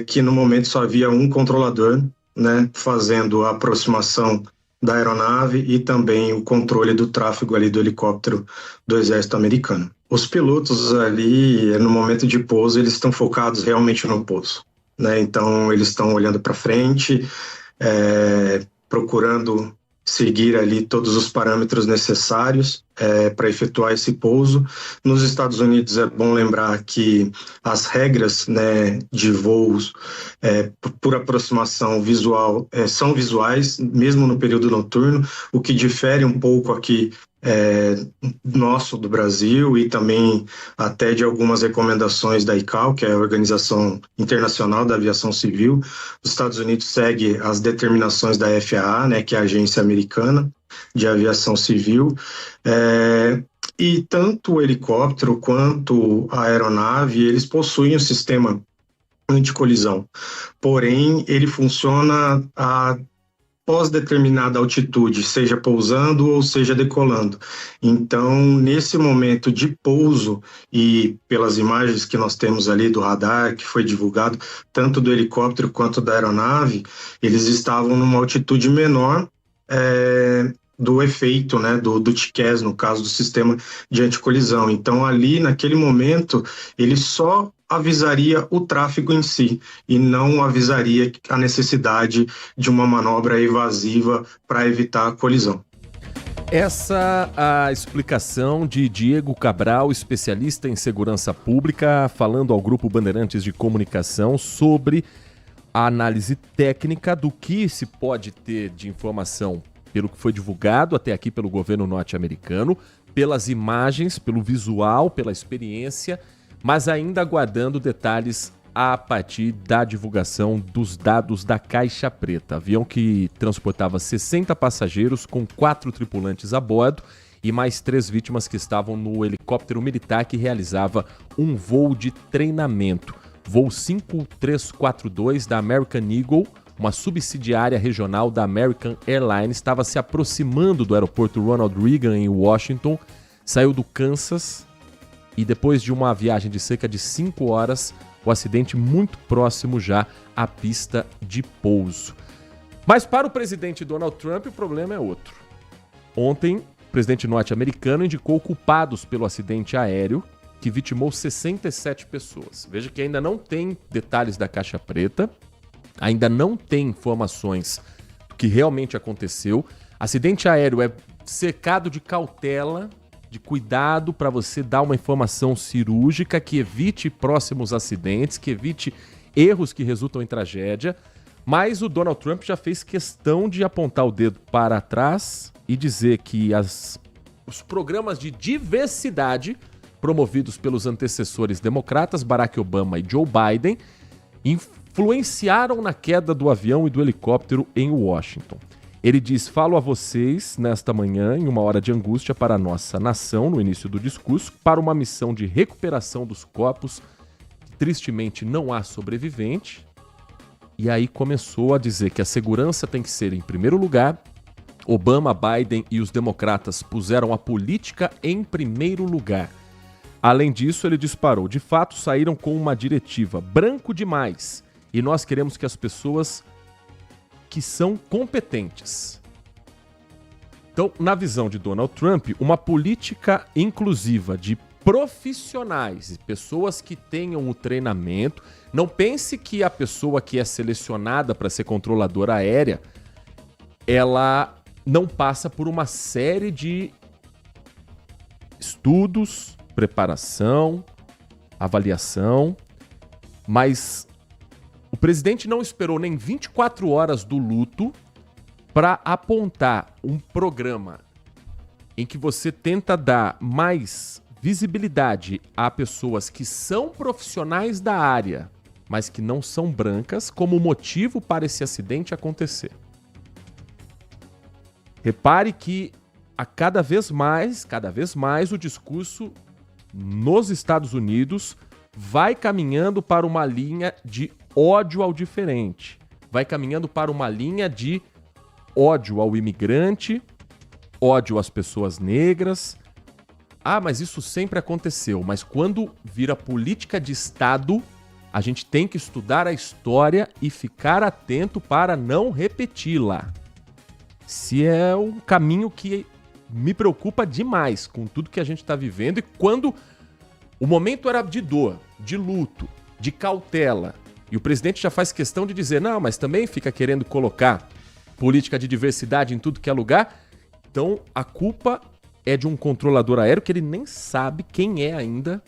que no momento só havia um controlador, né, fazendo a aproximação da aeronave e também o controle do tráfego ali do helicóptero do exército americano. Os pilotos ali, no momento de pouso, eles estão focados realmente no pouso, né? Então eles estão olhando para frente, procurando seguir ali todos os parâmetros necessários para efetuar esse pouso. Nos Estados Unidos é bom lembrar que as regras, né, de voos por aproximação visual são visuais, mesmo no período noturno, o que difere um pouco aqui nosso do Brasil e também até de algumas recomendações da ICAO, que é a Organização Internacional da Aviação Civil. Os Estados Unidos segue as determinações da FAA, né, que é a Agência Americana de Aviação Civil, e tanto o helicóptero quanto a aeronave, eles possuem um sistema anticolisão, porém ele funciona após determinada altitude, seja pousando ou seja decolando. Então, nesse momento de pouso, e pelas imagens que nós temos ali do radar, que foi divulgado, tanto do helicóptero quanto da aeronave, eles estavam numa altitude menor do efeito, né, do TCAS, no caso do sistema de anticolisão. Então, ali, naquele momento, ele só avisaria o tráfego em si e não avisaria a necessidade de uma manobra evasiva para evitar a colisão. Essa a explicação de Diego Cabral, especialista em segurança pública, falando ao Grupo Bandeirantes de Comunicação sobre a análise técnica do que se pode ter de informação pelo que foi divulgado até aqui pelo governo norte-americano, pelas imagens, pelo visual, pela experiência, mas ainda aguardando detalhes a partir da divulgação dos dados da Caixa Preta. Avião que transportava 60 passageiros com 4 tripulantes a bordo e mais 3 vítimas que estavam no helicóptero militar que realizava um voo de treinamento. Voo 5342 da American Eagle, uma subsidiária regional da American Airlines, estava se aproximando do aeroporto Ronald Reagan em Washington, saiu do Kansas e depois de uma viagem de cerca de 5 horas, o acidente muito próximo já à pista de pouso. Mas para o presidente Donald Trump, o problema é outro. Ontem, o presidente norte-americano indicou culpados pelo acidente aéreo que vitimou 67 pessoas. Veja que ainda não tem detalhes da Caixa Preta, ainda não tem informações do que realmente aconteceu. Acidente aéreo é cercado de cautela, de cuidado para você dar uma informação cirúrgica que evite próximos acidentes, que evite erros que resultam em tragédia. Mas o Donald Trump já fez questão de apontar o dedo para trás e dizer que os programas de diversidade promovidos pelos antecessores democratas, Barack Obama e Joe Biden, influenciaram na queda do avião e do helicóptero em Washington. Ele diz: falo a vocês nesta manhã, em uma hora de angústia para a nossa nação, no início do discurso, para uma missão de recuperação dos corpos. Tristemente não há sobrevivente. E aí começou a dizer que a segurança tem que ser em primeiro lugar. Obama, Biden e os democratas puseram a política em primeiro lugar. Além disso, ele disparou: de fato saíram com uma diretiva branco demais e nós queremos que as pessoas que são competentes. Então, na visão de Donald Trump, uma política inclusiva de profissionais, pessoas que tenham o treinamento. Não pense que a pessoa que é selecionada para ser controladora aérea, ela não passa por uma série de estudos, preparação, avaliação, mas o presidente não esperou nem 24 horas do luto para apontar um programa em que você tenta dar mais visibilidade a pessoas que são profissionais da área, mas que não são brancas, como motivo para esse acidente acontecer. Repare que cada vez mais o discurso nos Estados Unidos vai caminhando para uma linha de ódio ao diferente, vai caminhando para uma linha de ódio ao imigrante, ódio às pessoas negras. Ah, mas isso sempre aconteceu. Mas quando vira política de Estado, a gente tem que estudar a história e ficar atento para não repeti-la. Se é um caminho que me preocupa demais com tudo que a gente está vivendo, e quando o momento era de dor, de luto, de cautela, e o presidente já faz questão de dizer: não, mas também fica querendo colocar política de diversidade em tudo que é lugar. Então a culpa é de um controlador aéreo que ele nem sabe quem é ainda,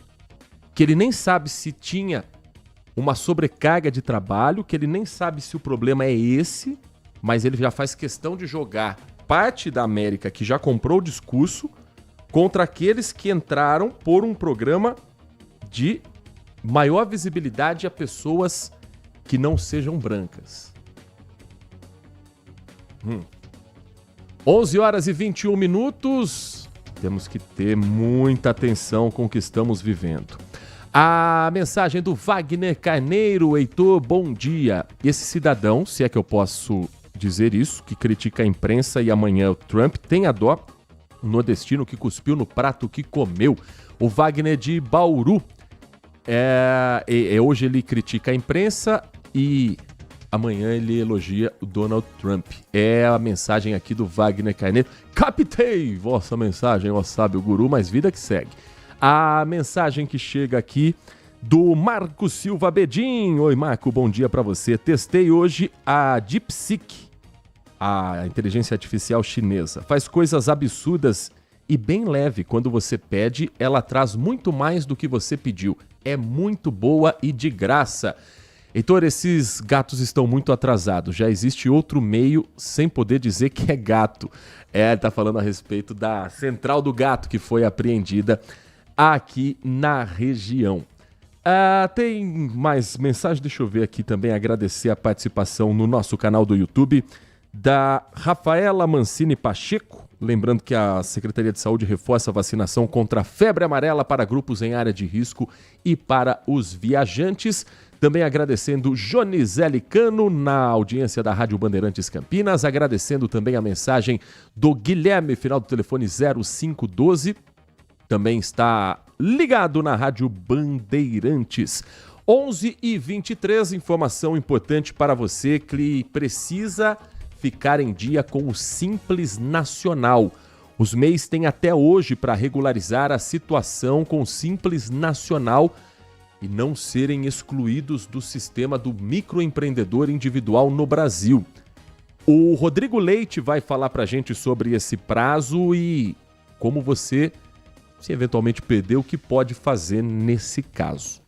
que ele nem sabe se tinha uma sobrecarga de trabalho, que ele nem sabe se o problema é esse, mas ele já faz questão de jogar parte da América que já comprou o discurso contra aqueles que entraram por um programa de maior visibilidade a pessoas que não sejam brancas. 11 horas e 21 minutos. Temos que ter muita atenção com o que estamos vivendo. A mensagem do Wagner Carneiro: Heitor, bom dia. Esse cidadão, se é que eu posso dizer isso, que critica a imprensa e amanhã o Trump, tem a dó nordestino que cuspiu no prato que comeu. O Wagner de Bauru, hoje ele critica a imprensa e amanhã ele elogia o Donald Trump. É a mensagem aqui do Wagner Carneiro. Captei vossa mensagem, ó sábio guru, mas vida que segue. A mensagem que chega aqui do Marco Silva Bedin. Oi, Marco, bom dia para você. Testei hoje a DeepSeek, a inteligência artificial chinesa. Faz coisas absurdas e bem leve. Quando você pede, ela traz muito mais do que você pediu. É muito boa e de graça. Heitor, esses gatos estão muito atrasados. Já existe outro meio sem poder dizer que é gato. Ele tá falando a respeito da Central do Gato, que foi apreendida aqui na região. Tem mais mensagem, deixa eu ver aqui também, agradecer a participação no nosso canal do YouTube da Rafaela Mancini Pacheco. Lembrando que a Secretaria de Saúde reforça a vacinação contra a febre amarela para grupos em área de risco e para os viajantes. Também agradecendo Jonizele Cano na audiência da Rádio Bandeirantes Campinas, agradecendo também a mensagem do Guilherme, final do telefone 0512, também está ligado na Rádio Bandeirantes. 11h23, informação importante para você que precisa ficar em dia com o Simples Nacional. Os MEIs têm até hoje para regularizar a situação com o Simples Nacional e não serem excluídos do sistema do microempreendedor individual no Brasil. O Rodrigo Leite vai falar para a gente sobre esse prazo e como você, se eventualmente perdeu, o que pode fazer nesse caso.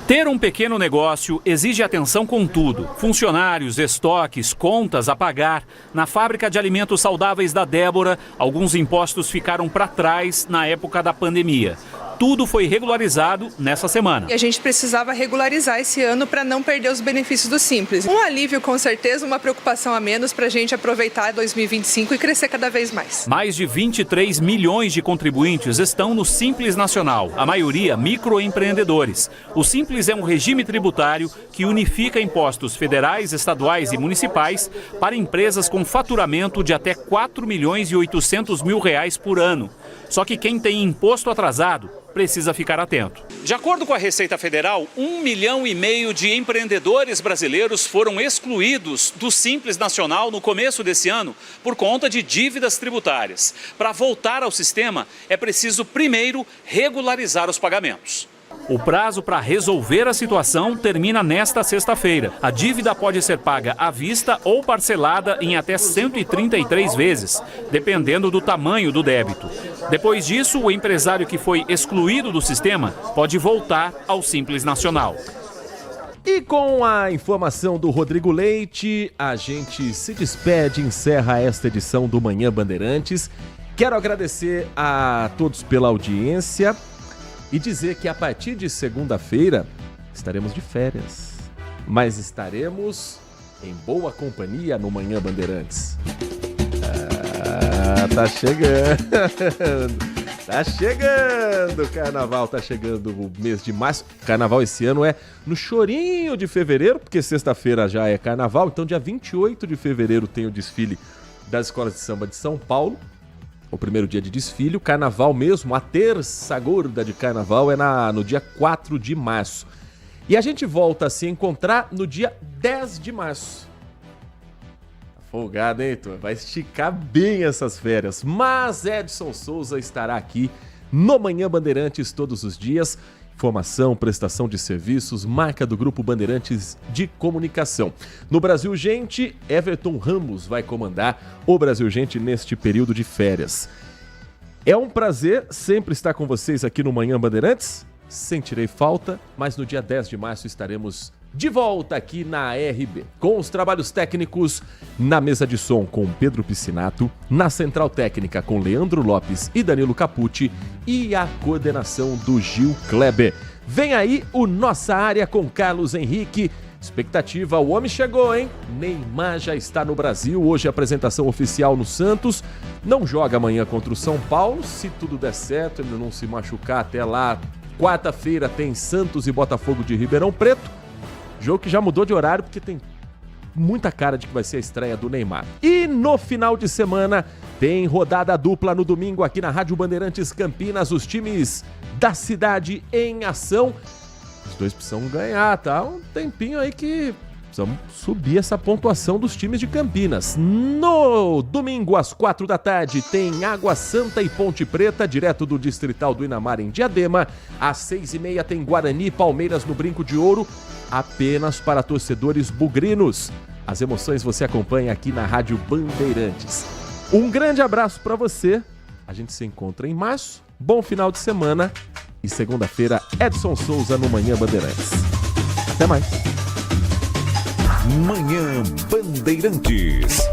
Ter um pequeno negócio exige atenção com tudo. Funcionários, estoques, contas a pagar. Na fábrica de alimentos saudáveis da Débora, alguns impostos ficaram para trás na época da pandemia. tudo foi regularizado nessa semana. E a gente precisava regularizar esse ano para não perder os benefícios do Simples. Um alívio, com certeza, uma preocupação a menos para a gente aproveitar 2025 e crescer cada vez mais. Mais de 23 milhões de contribuintes estão no Simples Nacional, a maioria microempreendedores. O Simples é um regime tributário que unifica impostos federais, estaduais e municipais para empresas com faturamento de até 4 milhões e 800 mil reais por ano. Só que quem tem imposto atrasado precisa ficar atento. De acordo com a Receita Federal, 1,5 milhão de empreendedores brasileiros foram excluídos do Simples Nacional no começo desse ano por conta de dívidas tributárias. Para voltar ao sistema, é preciso primeiro regularizar os pagamentos. O prazo para resolver a situação termina nesta sexta-feira. A dívida pode ser paga à vista ou parcelada em até 133 vezes, dependendo do tamanho do débito. Depois disso, o empresário que foi excluído do sistema pode voltar ao Simples Nacional. E com a informação do Rodrigo Leite, a gente se despede e encerra esta edição do Manhã Bandeirantes. Quero agradecer a todos pela audiência e dizer que a partir de segunda-feira estaremos de férias, mas estaremos em boa companhia no Manhã Bandeirantes. Tá chegando, tá chegando o carnaval, tá chegando o mês de março. Carnaval esse ano é no chorinho de fevereiro, porque sexta-feira já é carnaval, então dia 28 de fevereiro tem o desfile das escolas de samba de São Paulo. O primeiro dia de desfile, o carnaval mesmo, a terça gorda de carnaval é no dia 4 de março. E a gente volta a se encontrar no dia 10 de março. Tá folgado, hein, Heitor? Vai esticar bem essas férias. Mas Edson Souza estará aqui no Manhã Bandeirantes todos os dias. Informação, prestação de serviços, marca do Grupo Bandeirantes de Comunicação. No Brasil Gente, Everton Ramos vai comandar o Brasil Gente neste período de férias. É um prazer sempre estar com vocês aqui no Manhã Bandeirantes. Sentirei falta, mas no dia 10 de março estaremos de volta aqui na RB, com os trabalhos técnicos na mesa de som com Pedro Piscinato, na central técnica com Leandro Lopes e Danilo Capucci e a coordenação do Gil Kleber. Vem aí o Nossa Área com Carlos Henrique. Expectativa, o homem chegou, hein? Neymar já está no Brasil, hoje a apresentação oficial no Santos. Não joga amanhã contra o São Paulo, se tudo der certo, ele não se machucar até lá. Quarta-feira tem Santos e Botafogo de Ribeirão Preto. Jogo que já mudou de horário porque tem muita cara de que vai ser a estreia do Neymar. E no final de semana tem rodada dupla no domingo aqui na Rádio Bandeirantes Campinas. Os times da cidade em ação. Os dois precisam ganhar, tá? Um tempinho aí que precisamos subir essa pontuação dos times de Campinas. No domingo às 4 da tarde tem Água Santa e Ponte Preta, direto do Distrital do Inamar em Diadema. Às 6h30 tem Guarani e Palmeiras no Brinco de Ouro. Apenas para torcedores bugrinos. As emoções você acompanha aqui na Rádio Bandeirantes. Um grande abraço para você. A gente se encontra em março. Bom final de semana. E segunda-feira, Edson Souza no Manhã Bandeirantes. Até mais. Manhã Bandeirantes.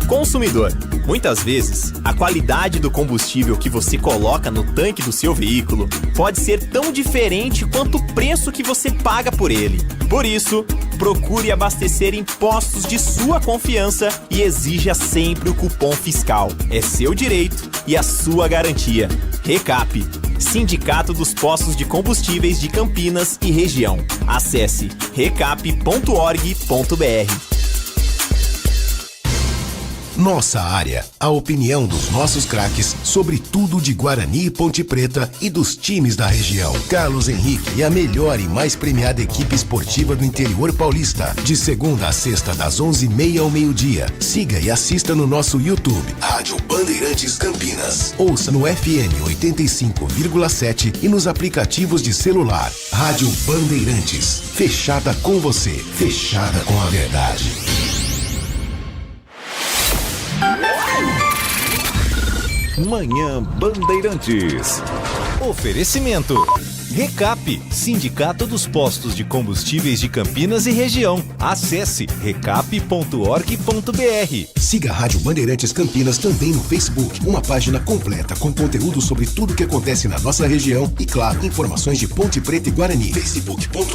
Consumidor, muitas vezes, a qualidade do combustível que você coloca no tanque do seu veículo pode ser tão diferente quanto o preço que você paga por ele. Por isso, procure abastecer em postos de sua confiança e exija sempre o cupom fiscal. É seu direito e a sua garantia. Recap, Sindicato dos Postos de Combustíveis de Campinas e Região. Acesse recap.org.br. Nossa Área, a opinião dos nossos craques sobre tudo de Guarani e Ponte Preta e dos times da região. Carlos Henrique e a melhor e mais premiada equipe esportiva do interior paulista. De segunda a sexta, das 11h30 ao meio-dia. Siga e assista no nosso YouTube, Rádio Bandeirantes Campinas. Ouça no FM 85,7 e nos aplicativos de celular. Rádio Bandeirantes, fechada com você, fechada com a verdade. Manhã Bandeirantes. Oferecimento. Recap, Sindicato dos Postos de Combustíveis de Campinas e região. Acesse recap.org.br. Siga a Rádio Bandeirantes Campinas também no Facebook. Uma página completa com conteúdo sobre tudo o que acontece na nossa região e, claro, informações de Ponte Preta e Guarani. Facebook.com